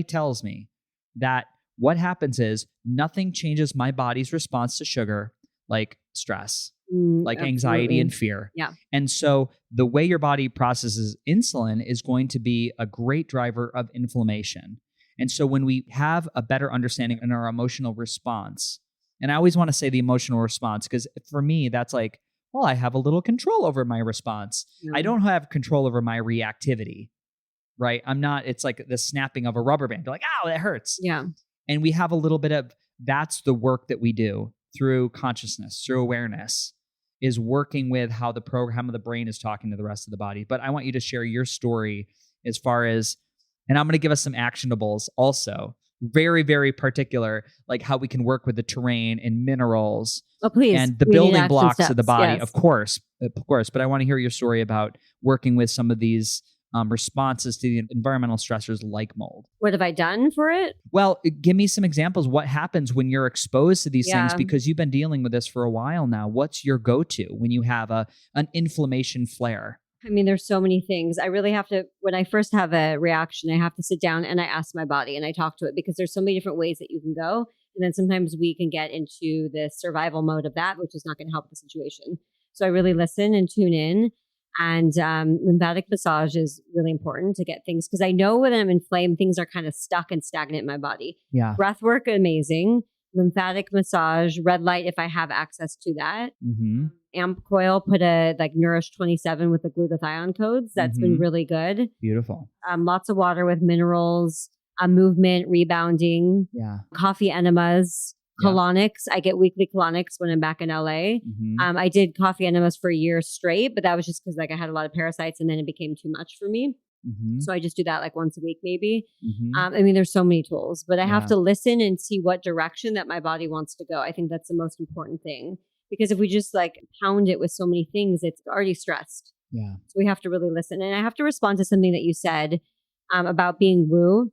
tells me that what happens is nothing changes my body's response to sugar like stress, like anxiety Absolutely. and fear. Yeah. And so the way your body processes insulin is going to be a great driver of inflammation. And so when we have a better understanding in our emotional response, and I always want to say the emotional response, because for me, that's like, well, I have a little control over my response. Yeah. I don't have control over my reactivity, right? It's like the snapping of a rubber band. You're like, ow, that hurts. Yeah. And we have a little bit of, that's the work that we do through consciousness, through awareness, is working with how the program of the brain is talking to the rest of the body. But I want you to share your story as far as, and I'm going to give us some actionables also, very, very particular, like how we can work with the terrain and minerals Please. and the We need building action blocks of the steps. body, Yes. of course. But I want to hear your story about working with some of these responses to the environmental stressors like mold. What have I done for it? Well, give me some examples. What happens when you're exposed to these things? Yeah. Because you've been dealing with this for a while now. What's your go-to when you have an inflammation flare? I mean, there's so many things. I really have to, when I first have a reaction, I have to sit down and I ask my body and I talk to it, because there's so many different ways that you can go. And then sometimes we can get into the survival mode of that, which is not going to help the situation. So I really listen and tune in. And lymphatic massage is really important to get things, because I know when I'm inflamed, things are kind of stuck and stagnant in my body. Yeah. Breath work, amazing. Lymphatic massage, red light if I have access to that. Mm-hmm. AmpCoil, put a Nourish 27 with the glutathione codes. That's been really good. Beautiful. Lots of water with minerals, movement, rebounding, Yeah. coffee enemas, Yeah. colonics. I get weekly colonics when I'm back in LA. Mm-hmm. I did coffee enemas for a year straight, but that was just because I had a lot of parasites and then it became too much for me. Mm-hmm. So I just do that once a week, maybe. Mm-hmm. I mean, there's so many tools, but I have Yeah. to listen and see what direction that my body wants to go. I think that's the most important thing, because if we just pound it with so many things, it's already stressed. Yeah. So we have to really listen. And I have to respond to something that you said about being woo.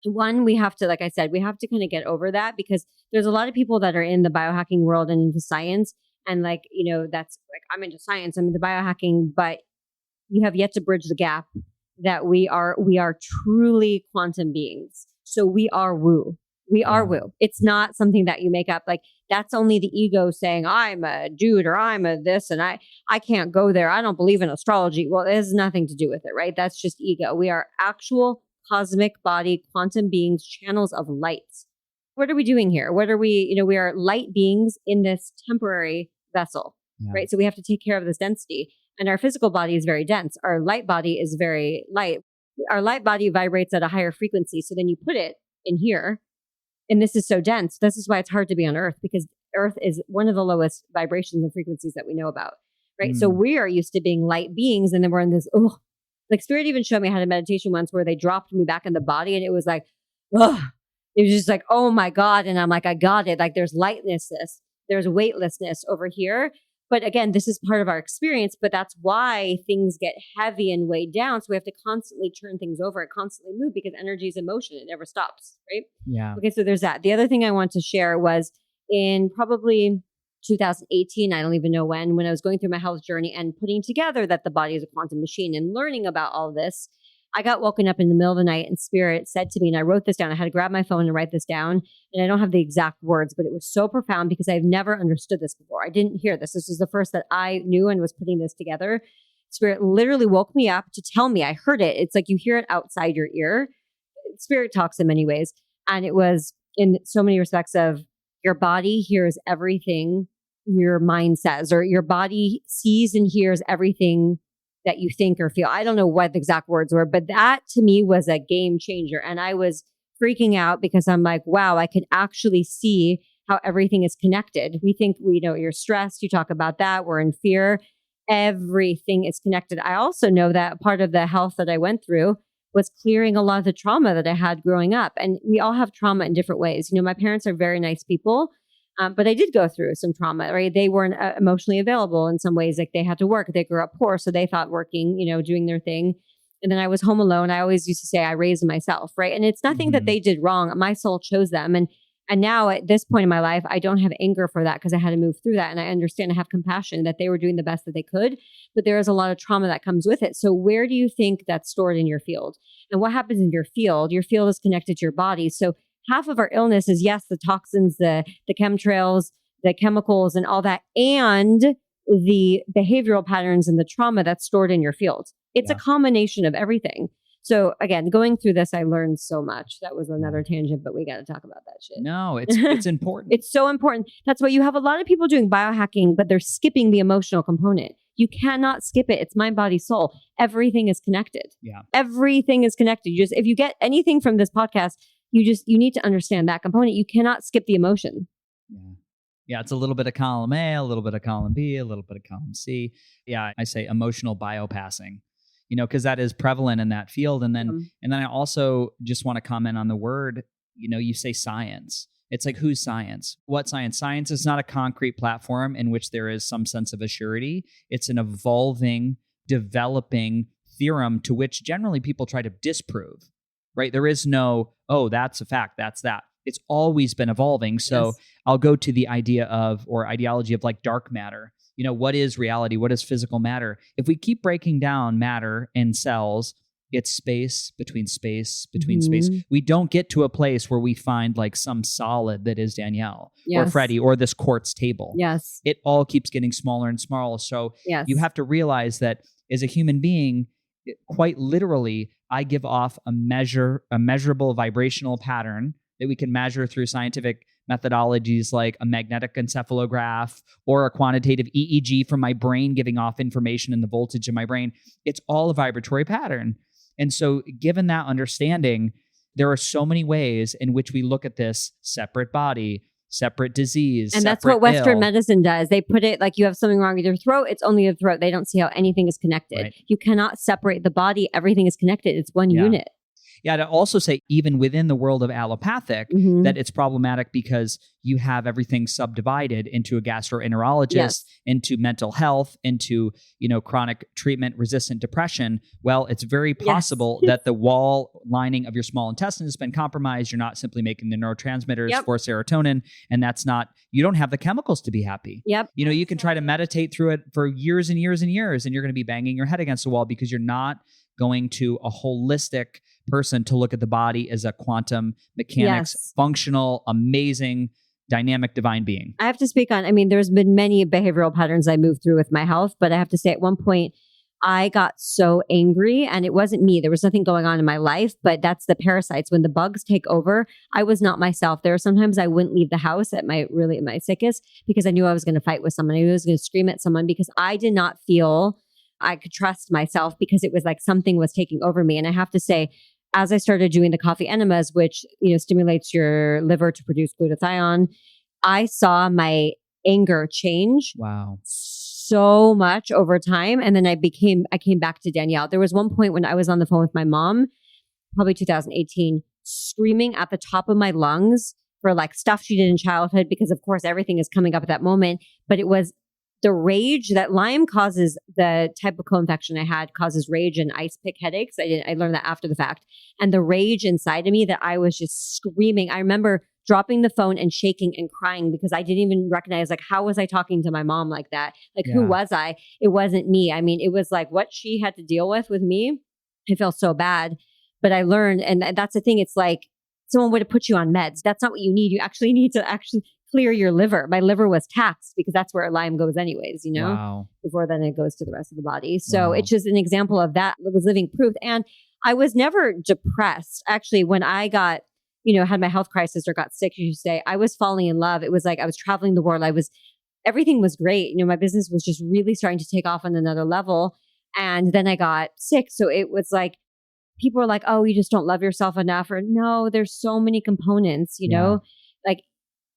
One, we have to, like I said, we have to kind of get over that, because there's a lot of people that are in the biohacking world and into science. And that's I'm into science, I'm into biohacking, but you have yet to bridge the gap that we are truly quantum beings. So we are woo. We are woo. It's not something that you make up. That's only the ego saying, I'm a dude, or I'm a this, and I can't go there. I don't believe in astrology. Well, it has nothing to do with it, right? That's just ego. We are actual cosmic body, quantum beings, channels of light. What are we doing here? What are we, we are light beings in this temporary vessel, Yeah. right? So we have to take care of this density. And our physical body is very dense. Our light body is very light. Our light body vibrates at a higher frequency. So then you put it in here, and this is so dense. This is why it's hard to be on Earth, because Earth is one of the lowest vibrations and frequencies that we know about, right? So we are used to being light beings, and then we're in this, like Spirit even showed me how to meditation once where they dropped me back in the body, and it was like, it was just like, oh my God. And I'm like, I got it. Like there's lightnessness, there's weightlessness over here. But again, this is part of our experience, but that's why things get heavy and weighed down. So we have to constantly turn things over and constantly move, because energy is in motion. It never stops, right? Yeah. Okay, so there's that. The other thing I want to share was in probably 2018, I don't even know when I was going through my health journey and putting together that the body is a quantum machine and learning about all this, I got woken up in the middle of the night and Spirit said to me, and I wrote this down. I had to grab my phone and write this down. And I don't have the exact words, but it was so profound because I've never understood this before. I didn't hear this. This was the first that I knew and was putting this together. Spirit literally woke me up to tell me. I heard it. It's like you hear it outside your ear. Spirit talks in many ways. And it was in so many respects of your body hears everything your mind says, or your body sees and hears everything that you think or feel. I don't know what the exact words were, but that to me was a game changer. And I was freaking out because I'm like, wow, I can actually see how everything is connected. We think we know you're stressed. You talk about that. We're in fear. Everything is connected. I also know that part of the health that I went through was clearing a lot of the trauma that I had growing up. And we all have trauma in different ways. You know, my parents are very nice people. But I did go through some trauma, right? They weren't emotionally available in some ways. Like they had to work. They grew up poor. So they thought working, you know, doing their thing. And then I was home alone. I always used to say I raised myself, right? And it's nothing that they did wrong. My soul chose them. And now at this point in my life, I don't have anger for that because I had to move through that. And I understand, I have compassion that they were doing the best that they could. But there is a lot of trauma that comes with it. So where do you think that's stored in your field? And what happens in your field? Your field is connected to your body. So half of our illness is, yes, the toxins, the chemtrails, the chemicals and all that, and the behavioral patterns and the trauma that's stored in your field. It's a combination of everything. So again, going through this, I learned so much. That was another tangent, but we got to talk about that shit. No, it's important. It's so important. That's why you have a lot of people doing biohacking, but they're skipping the emotional component. You cannot skip it. It's mind, body, soul. Everything is connected. Yeah. Everything is connected. You just, if you get anything from this podcast, you need to understand that component. You cannot skip the emotion. Yeah, it's a little bit of column A, a little bit of column B, a little bit of column C. Yeah, I say emotional biopassing, you know, because that is prevalent in that field. And then I also just want to comment on the word, you know, you say science. It's like, whose science? What science? Science is not a concrete platform in which there is some sense of a surety. It's an evolving, developing theorem to which generally people try to disprove. Right? There is no, oh, that's a fact, that's that. It's always been evolving. So I'll go to the idea of, or ideology of like dark matter. You know, what is reality? What is physical matter? If we keep breaking down matter and cells, it's space between space between space. We don't get to a place where we find like some solid that is Danielle or FREDDIE or this quartz table. Yes. It all keeps getting smaller and smaller. So you have to realize that as a human being, quite literally, I give off a measurable vibrational pattern that we can measure through scientific methodologies like a magnetic encephalograph or a quantitative EEG from my brain giving off information in the voltage of my brain. It's all a vibratory pattern. And so given that understanding, there are so many ways in which we look at this separate body, separate disease. And that's what Western medicine does. They put it like you have something wrong with your throat, it's only the throat. They don't see how anything is connected. Right. You cannot separate the body. Everything is connected. It's one unit. Yeah, to also say, even within the world of allopathic, that it's problematic because you have everything subdivided into a gastroenterologist, into mental health, into, you know, chronic treatment-resistant depression. Well, it's very possible that the wall lining of your small intestine has been compromised. You're not simply making the neurotransmitters for serotonin, and that's not, you don't have the chemicals to be happy. You know, you can try to meditate through it for years and years and years, and you're going to be banging your head against the wall because you're not going to a holistic person to look at the body as a quantum mechanics, functional, amazing, dynamic, divine being. I have to speak on, I mean, there's been many behavioral patterns I moved through with my health, but I have to say at one point, I got so angry and it wasn't me. There was nothing going on in my life, but that's the parasites. When the bugs take over, I was not myself. There were sometimes I wouldn't leave the house at my sickest because I knew I was going to fight with someone. I knew I was going to scream at someone because I did not feel I could trust myself because it was like something was taking over me. And I have to say, as I started doing the coffee enemas, which, stimulates your liver to produce glutathione, I saw my anger change. Wow. So much over time. And then I came back to Danielle. There was one point when I was on the phone with my mom, probably 2018, screaming at the top of my lungs for like stuff she did in childhood, because of course everything is coming up at that moment. But it was the rage that Lyme causes. The type of co-infection I had causes rage and ice pick headaches. I learned that after the fact. And the rage inside of me that I was just screaming. I remember dropping the phone and shaking and crying because I didn't even recognize, like, how was I talking to my mom like that? Like, who was I? It wasn't me. I mean, it was like what she had to deal with me. I felt so bad, but I learned. And that's the thing. It's like someone would have put you on meds. That's not what you need. You actually need to clear your liver. My liver was taxed because that's where Lyme goes anyways, Wow. before then it goes to the rest of the body. So it's just an example of that. It was living proof. And I was never depressed. Actually, when I got, had my health crisis or got sick, you should say, I was falling in love. It was like I was traveling the world. Everything was great. My business was just really starting to take off on another level. And then I got sick. So it was like, people were like, oh, you just don't love yourself enough. Or no, there's so many components, like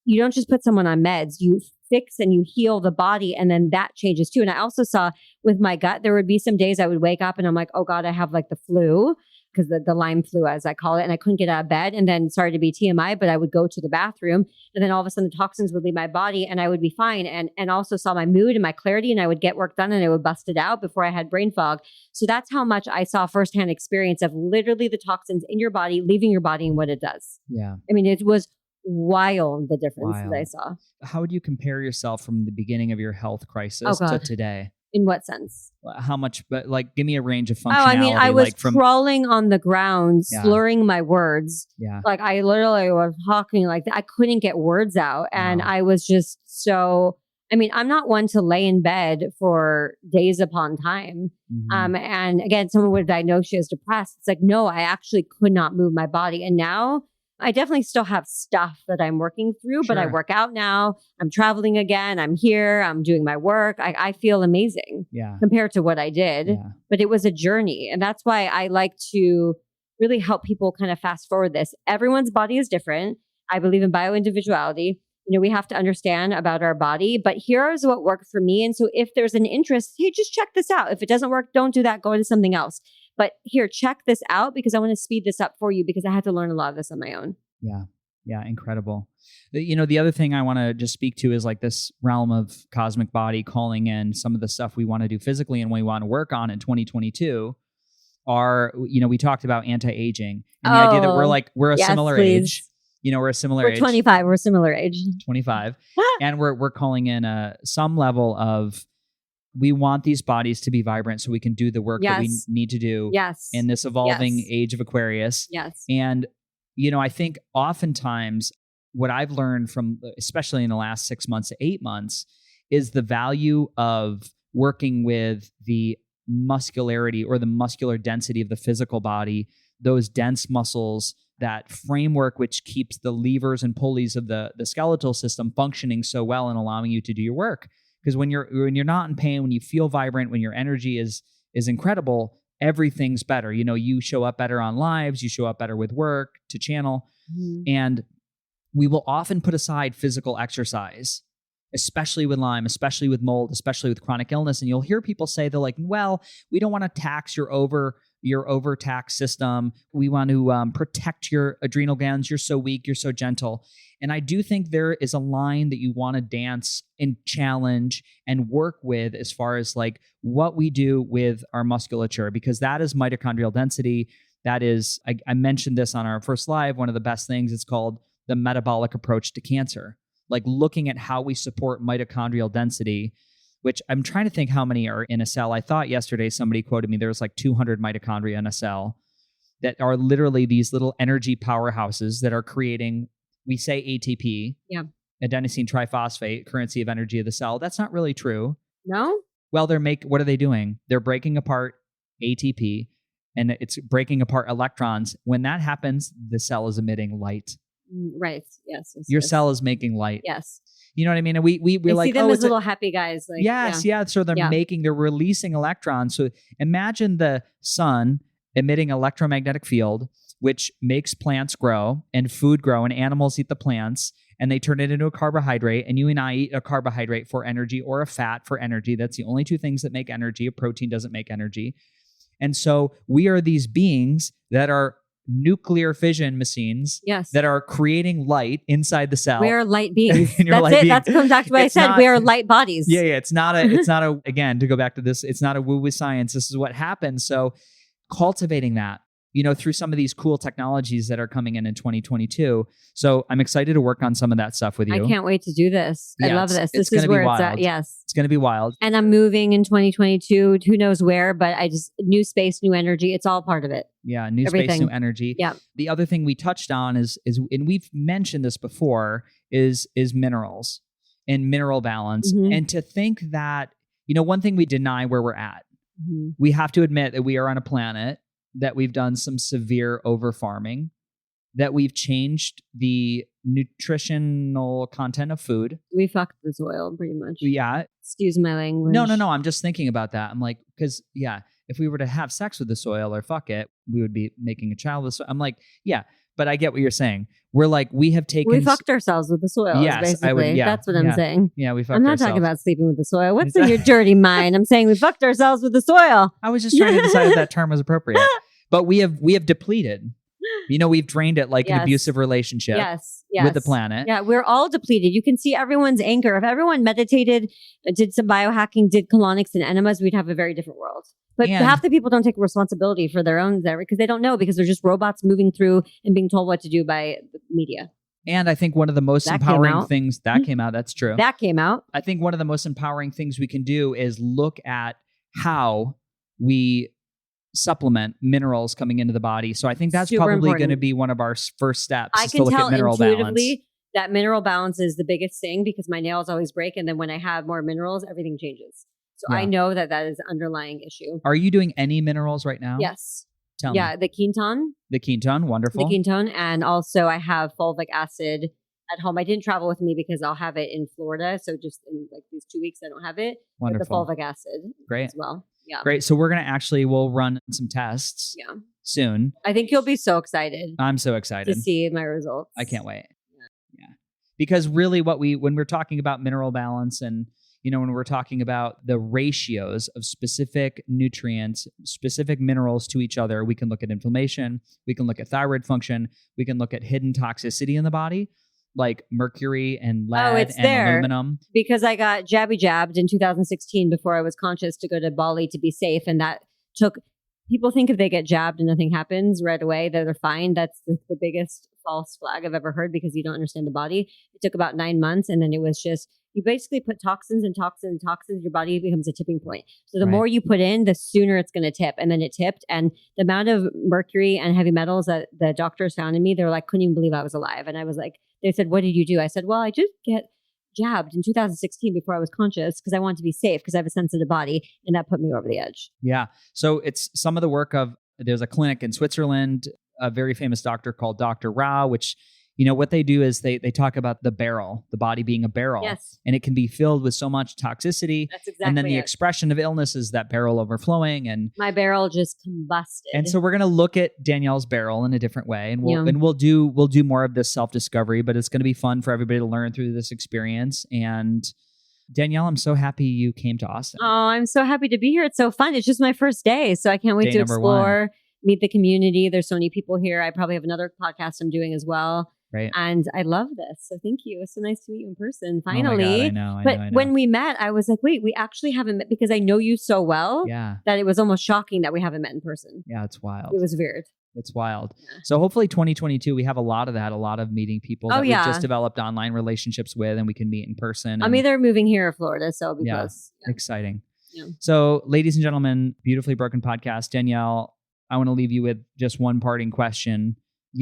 you don't just put someone on meds, you fix and you heal the body. And then that changes too. And I also saw with my gut, there would be some days I would wake up and I'm like, oh God, I have like the flu, because the Lyme flu, as I call it. And I couldn't get out of bed. And then, sorry to be TMI, but I would go to the bathroom and then all of a sudden the toxins would leave my body and I would be fine. And also saw my mood and my clarity, and I would get work done and I would bust it out before I had brain fog. So that's how much I saw firsthand experience of literally the toxins in your body, leaving your body and what it does. Yeah. I mean, it was wild, the difference that I saw. How would you compare yourself from the beginning of your health crisis to today? In what sense? How much, but like, give me a range of functionality. Oh, I mean, I was crawling on the ground, slurring my words. Yeah. Like I literally was talking like that. I couldn't get words out. And I was just I'm not one to lay in bed for days upon time. Mm-hmm. And again, someone would diagnose you as depressed. It's like, no, I actually could not move my body. And now I definitely still have stuff that I'm working through, but I work out now. I'm traveling again. I'm here. I'm doing my work. I feel amazing compared to what I did, but it was a journey. And that's why I like to really help people kind of fast forward this. Everyone's body is different. I believe in bioindividuality. We have to understand about our body, but here's what worked for me. And so if there's an interest, hey, just check this out. If it doesn't work, don't do that. Go to something else. But here, check this out because I want to speed this up for you because I had to learn a lot of this on my own. Yeah. Yeah. Incredible. The other thing I want to just speak to is like this realm of cosmic body calling in some of the stuff we want to do physically and we want to work on in 2022 are, we talked about anti-aging and the idea that we're a similar age. We're a similar age. We're 25. We're a similar age. 25. And we're calling in some level of, we want these bodies to be vibrant so we can do the work that we need to do in this evolving age of Aquarius. Yes. And, I think oftentimes what I've learned from, especially in the last 6 months to 8 months, is the value of working with the muscularity or the muscular density of the physical body, those dense muscles, that framework which keeps the levers and pulleys of the skeletal system functioning so well and allowing you to do your work. Because when you're not in pain, when you feel vibrant, when your energy is incredible, everything's better. You show up better on lives, you show up better with work to channel. Mm-hmm. And we will often put aside physical exercise, especially with Lyme, especially with mold, especially with chronic illness. And you'll hear people say, they're like, well, we don't want to tax your overtaxed system. We want to protect your adrenal glands. You're so weak. You're so gentle. And I do think there is a line that you want to dance and challenge and work with as far as like what we do with our musculature, because that is mitochondrial density. That is, I mentioned this on our first live, one of the best things. It's called the metabolic approach to cancer. Like looking at how we support mitochondrial density, which I'm trying to think how many are in a cell. I thought yesterday somebody quoted me, there's like 200 mitochondria in a cell that are literally these little energy powerhouses that are creating, we say ATP, adenosine triphosphate, currency of energy of the cell. That's not really true. No? Well, what are they doing? They're breaking apart ATP and it's breaking apart electrons. When that happens, the cell is emitting light. Right. Yes. Your cell is making light. Yes. You know what I mean? And we're I like, see them oh, as little happy guys. Like, yes, yeah. So they're releasing electrons. So imagine the sun emitting electromagnetic field, which makes plants grow and food grow, and animals eat the plants and they turn it into a carbohydrate. And you and I eat a carbohydrate for energy or a fat for energy. That's the only two things that make energy. A protein doesn't make energy. And so we are these beings that are nuclear fission machines that are creating light inside the cell. We are light beings. That's light it. Being. That's comes back to what I said. We are light bodies. Yeah. It's not a, again, to go back to this, it's not a woo-woo science. This is what happens. So cultivating that, through some of these cool technologies that are coming in 2022. So I'm excited to work on some of that stuff with you. I can't wait to do this. I love this. This is where it's at. Yes. It's going to be wild. And I'm moving in 2022. Who knows where, but new space, new energy. It's all part of it. Yeah. New space, new energy. Yeah. The other thing we touched on is, and we've mentioned this before, is minerals and mineral balance. Mm-hmm. And to think that, one thing we deny where we're at, we have to admit that we are on a planet that we've done some severe over farming, that we've changed the nutritional content of food. We fucked the soil pretty much. Yeah. Excuse my language. No. I'm just thinking about that. I'm like, because if we were to have sex with the soil or fuck it, we would be making a child with the soil. I'm like, yeah, but I get what you're saying. We're like, we fucked ourselves with the soil. Yes, basically. I would, That's what I'm saying. Yeah, we fucked I'm not ourselves. talking about sleeping with the soil. What's in your dirty mind? I'm saying we fucked ourselves with the soil. I was just trying to decide if that term was appropriate. But we have depleted. We've drained it like an abusive relationship with the planet. Yeah, we're all depleted. You can see everyone's anger. If everyone meditated, did some biohacking, did colonics and enemas, we'd have a very different world. But half the people don't take responsibility for their own there because they don't know, because they're just robots moving through and being told what to do by the media. And I think one of the most empowering things that came out, that's true. That came out. I think one of the most empowering things we can do is look at how we supplement minerals coming into the body. So I think that's probably going to be one of our first steps. I can tell intuitively that mineral balance is the biggest thing, because my nails always break. And then when I have more minerals, everything changes. So I know that is an underlying issue. Are you doing any minerals right now? Yes. Tell me. The ketone. The ketone, wonderful. The ketone. And also I have fulvic acid at home. I didn't travel with me because I'll have it in Florida. So just in like these 2 weeks, I don't have it. Wonderful. But the fulvic acid as well. Yeah. Great. So we're going to we'll run some tests soon. I think you'll be so excited. I'm so excited to see my results. I can't wait. Yeah. Because really when we're talking about mineral balance and, when we're talking about the ratios of specific nutrients, specific minerals to each other, we can look at inflammation, we can look at thyroid function, we can look at hidden toxicity in the body, like mercury and lead and aluminum. Because I got jabbed in 2016 before I was conscious to go to Bali to be safe. And that took, people think if they get jabbed and nothing happens right away, that they're fine. That's the biggest false flag I've ever heard, because you don't understand the body. It took about 9 months. And then it was just, you basically put toxins, your body becomes a tipping point. So the more you put in, the sooner it's going to tip. And then it tipped. And the amount of mercury and heavy metals that the doctors found in me, they were like, couldn't even believe I was alive. And I was like, they said, what did you do? I said, well, I just get jabbed in 2016 before I was conscious because I wanted to be safe because I have a sensitive body. And that put me over the edge. Yeah. So it's some of the work of, there's a clinic in Switzerland, a very famous doctor called Dr. Rao, which, what they do is they talk about the barrel, the body being a barrel. Yes. And it can be filled with so much toxicity. That's exactly And then the expression of illness is that barrel overflowing. And my barrel just combusted. And so we're going to look at Danielle's barrel in a different way. And we'll do more of this self-discovery, but it's going to be fun for everybody to learn through this experience. And Danielle, I'm so happy you came to Austin. Oh, I'm so happy to be here. It's so fun. It's just my first day. So I can't wait to explore, meet the community. There's so many people here. I probably have another podcast I'm doing as well. Right. And I love this. So thank you. It's so nice to meet you in person. Finally. Oh my God, I know. When we met, I was like, wait, we actually haven't met, because I know you so well that it was almost shocking that we haven't met in person. Yeah, it's wild. It was weird. It's wild. Yeah. So hopefully 2022, we have a lot of that, a lot of meeting people that we've just developed online relationships with, and we can meet in person. I'm either moving here or Florida, so it'll be close. Yeah. Exciting. Yeah. So ladies and gentlemen, Beautifully Broken podcast, Danielle, I want to leave you with just one parting question.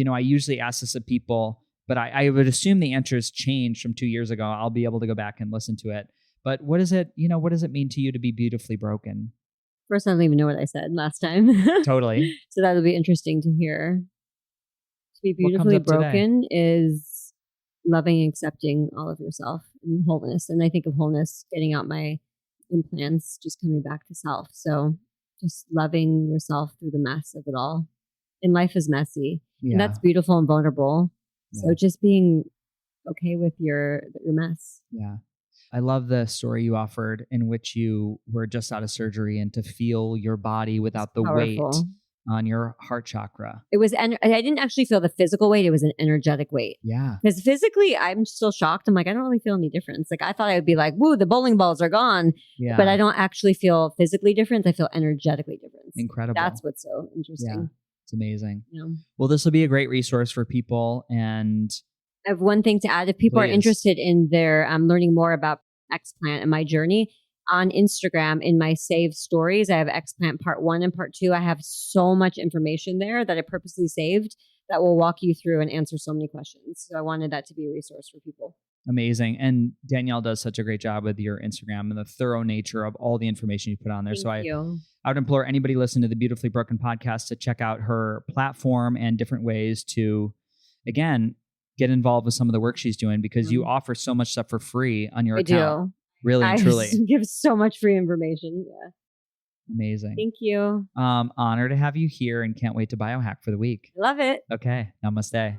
I usually ask this of people, but I would assume the answers changed from 2 years ago. I'll be able to go back and listen to it. But what does it mean to you to be beautifully broken? First, I don't even know what I said last time. Totally. So that'll be interesting to hear. To be beautifully broken is loving and accepting all of yourself and wholeness. And I think of wholeness, getting out my implants, just coming back to self. So just loving yourself through the mess of it all. And life is messy. Yeah. And that's beautiful and vulnerable. Yeah. So just being okay with your mess. Yeah. I love the story you offered in which you were just out of surgery and to feel your body without the weight on your heart chakra. It was, I didn't actually feel the physical weight. It was an energetic weight. Yeah. Because physically, I'm still shocked. I'm like, I don't really feel any difference. Like I thought I would be like, woo, the bowling balls are gone. Yeah. But I don't actually feel physically different. I feel energetically different. Incredible. That's what's so interesting. Yeah. It's amazing. Yeah. Well, this will be a great resource for people. And I have one thing to add. If people are interested in their learning more about Explant and my journey, on Instagram in my saved stories, I have Explant part 1 and part 2. I have so much information there that I purposely saved that will walk you through and answer so many questions. So I wanted that to be a resource for people. Amazing. And Danielle does such a great job with your Instagram and the thorough nature of all the information you put on there. Thank you. I would implore anybody listening to the Beautifully Broken podcast to check out her platform and different ways to, again, get involved with some of the work she's doing, because you offer so much stuff for free on your account. Do. Really and truly. I give so much free information. Yeah. Amazing. Thank you. Honor to have you here and can't wait to biohack for the week. Love it. Okay. Namaste.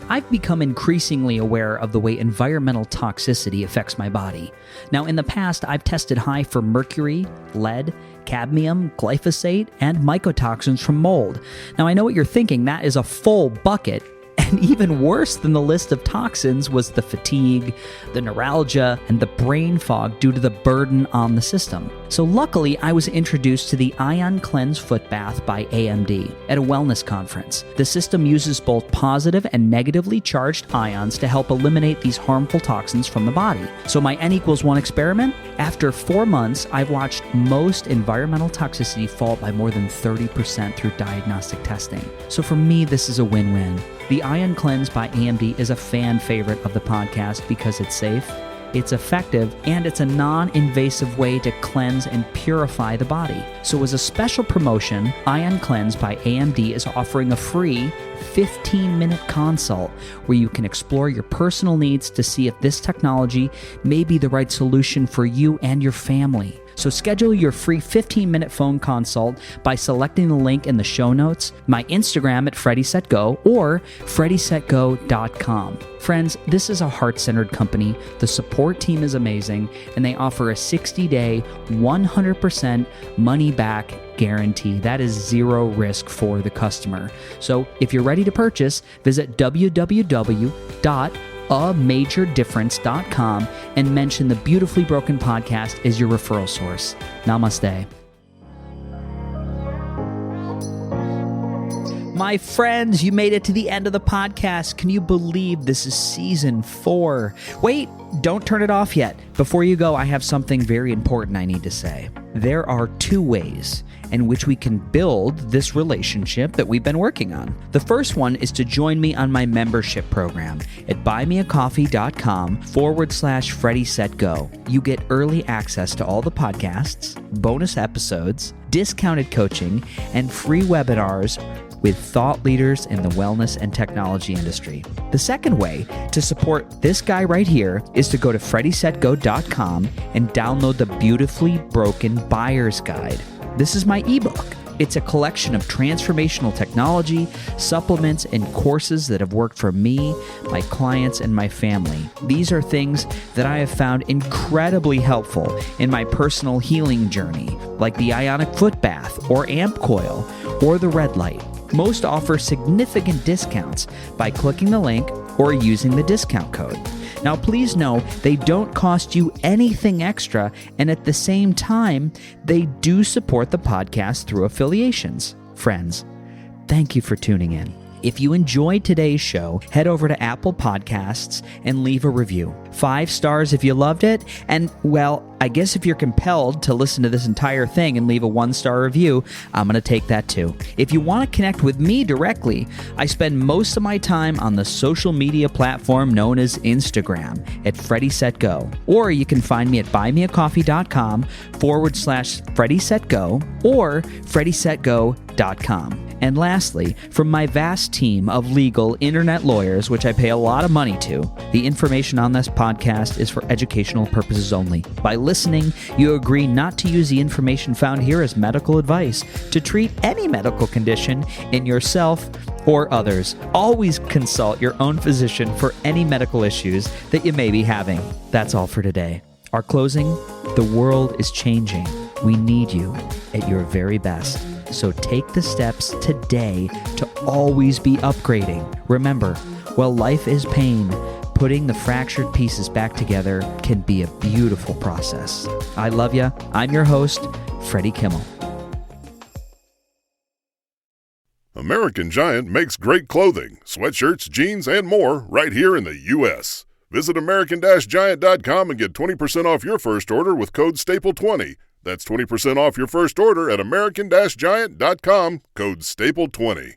I've become increasingly aware of the way environmental toxicity affects my body. Now, in the past, I've tested high for mercury, lead, cadmium, glyphosate, and mycotoxins from mold. Now, I know what you're thinking. That is a full bucket. And even worse than the list of toxins was the fatigue, the neuralgia, and the brain fog due to the burden on the system. So luckily, I was introduced to the Ion Cleanse Foot Bath by AMD at a wellness conference. The system uses both positive and negatively charged ions to help eliminate these harmful toxins from the body. So my N=1 experiment? After 4 months, I've watched most environmental toxicity fall by more than 30% through diagnostic testing. So for me, this is a win-win. The Ion Cleanse by AMD is a fan favorite of the podcast because it's safe, it's effective, and it's a non-invasive way to cleanse and purify the body. So as a special promotion, Ion Cleanse by AMD is offering a free 15-minute consult where you can explore your personal needs to see if this technology may be the right solution for you and your family. So schedule your free 15-minute phone consult by selecting the link in the show notes, my Instagram at FREDDIESETGO, or FREDDIESETGO.com. Friends, this is a heart-centered company. The support team is amazing, and they offer a 60-day, 100% money-back guarantee. That is zero risk for the customer. So if you're ready to purchase, visit www.amajordifference.com and mention the Beautifully Broken podcast as your referral source. Namaste. My friends, you made it to the end of the podcast. Can you believe this is season 4? Wait, don't turn it off yet. Before you go, I have something very important I need to say. There are 2 ways in which we can build this relationship that we've been working on. The first one is to join me on my membership program at buymeacoffee.com/FreddieSetGo. You get early access to all the podcasts, bonus episodes, discounted coaching, and free webinars with thought leaders in the wellness and technology industry. The second way to support this guy right here is to go to FreddieSetGo.com and download the Beautifully Broken Buyer's Guide. This is my ebook. It's a collection of transformational technology, supplements, and courses that have worked for me, my clients, and my family. These are things that I have found incredibly helpful in my personal healing journey, like the Ionic Foot Bath, or AmpCoil, or the Red Light. Most offer significant discounts by clicking the link or using the discount code. Now, please know they don't cost you anything extra, and at the same time, they do support the podcast through affiliations. Friends, thank you for tuning in. If you enjoyed today's show, head over to Apple Podcasts and leave a review. 5 stars if you loved it, and, well, I guess if you're compelled to listen to this entire thing and leave a 1-star review, I'm going to take that too. If you want to connect with me directly, I spend most of my time on the social media platform known as Instagram at FreddieSetGo. Or you can find me at buymeacoffee.com/FreddieSetGo or FreddieSetGo.com. And lastly, from my vast team of legal internet lawyers, which I pay a lot of money to, the information on this podcast is for educational purposes only. By listening, you agree not to use the information found here as medical advice to treat any medical condition in yourself or others. Always consult your own physician for any medical issues that you may be having. That's all for today. Our closing: the world is changing. We need you at your very best. So take the steps today to always be upgrading. Remember, while life is pain, putting the fractured pieces back together can be a beautiful process. I love you. I'm your host, Freddie Kimmel. American Giant makes great clothing, sweatshirts, jeans, and more right here in the U.S. Visit American-Giant.com and get 20% off your first order with code STAPLE20. That's 20% off your first order at American-Giant.com, code STAPLE20.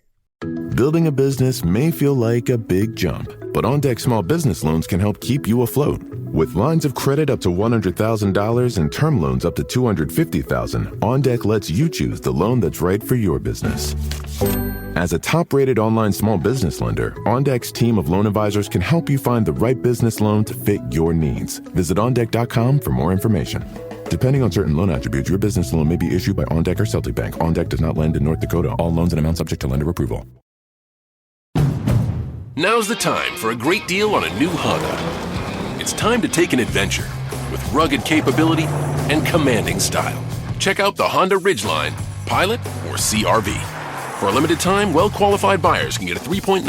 Building a business may feel like a big jump, but OnDeck Small Business Loans can help keep you afloat. With lines of credit up to $100,000 and term loans up to $250,000, OnDeck lets you choose the loan that's right for your business. As a top-rated online small business lender, OnDeck's team of loan advisors can help you find the right business loan to fit your needs. Visit OnDeck.com for more information. Depending on certain loan attributes, your business loan may be issued by OnDeck or Celtic Bank. OnDeck does not lend in North Dakota. All loans and amounts subject to lender approval. Now's the time for a great deal on a new Honda. It's time to take an adventure with rugged capability and commanding style. Check out the Honda Ridgeline, Pilot, or CR-V. For a limited time, well-qualified buyers can get a 3.99%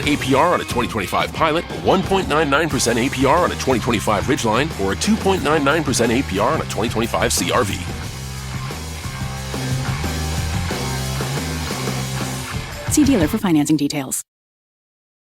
APR on a 2025 Pilot, 1.99% APR on a 2025 Ridgeline, or a 2.99% APR on a 2025 CR-V. See dealer for financing details.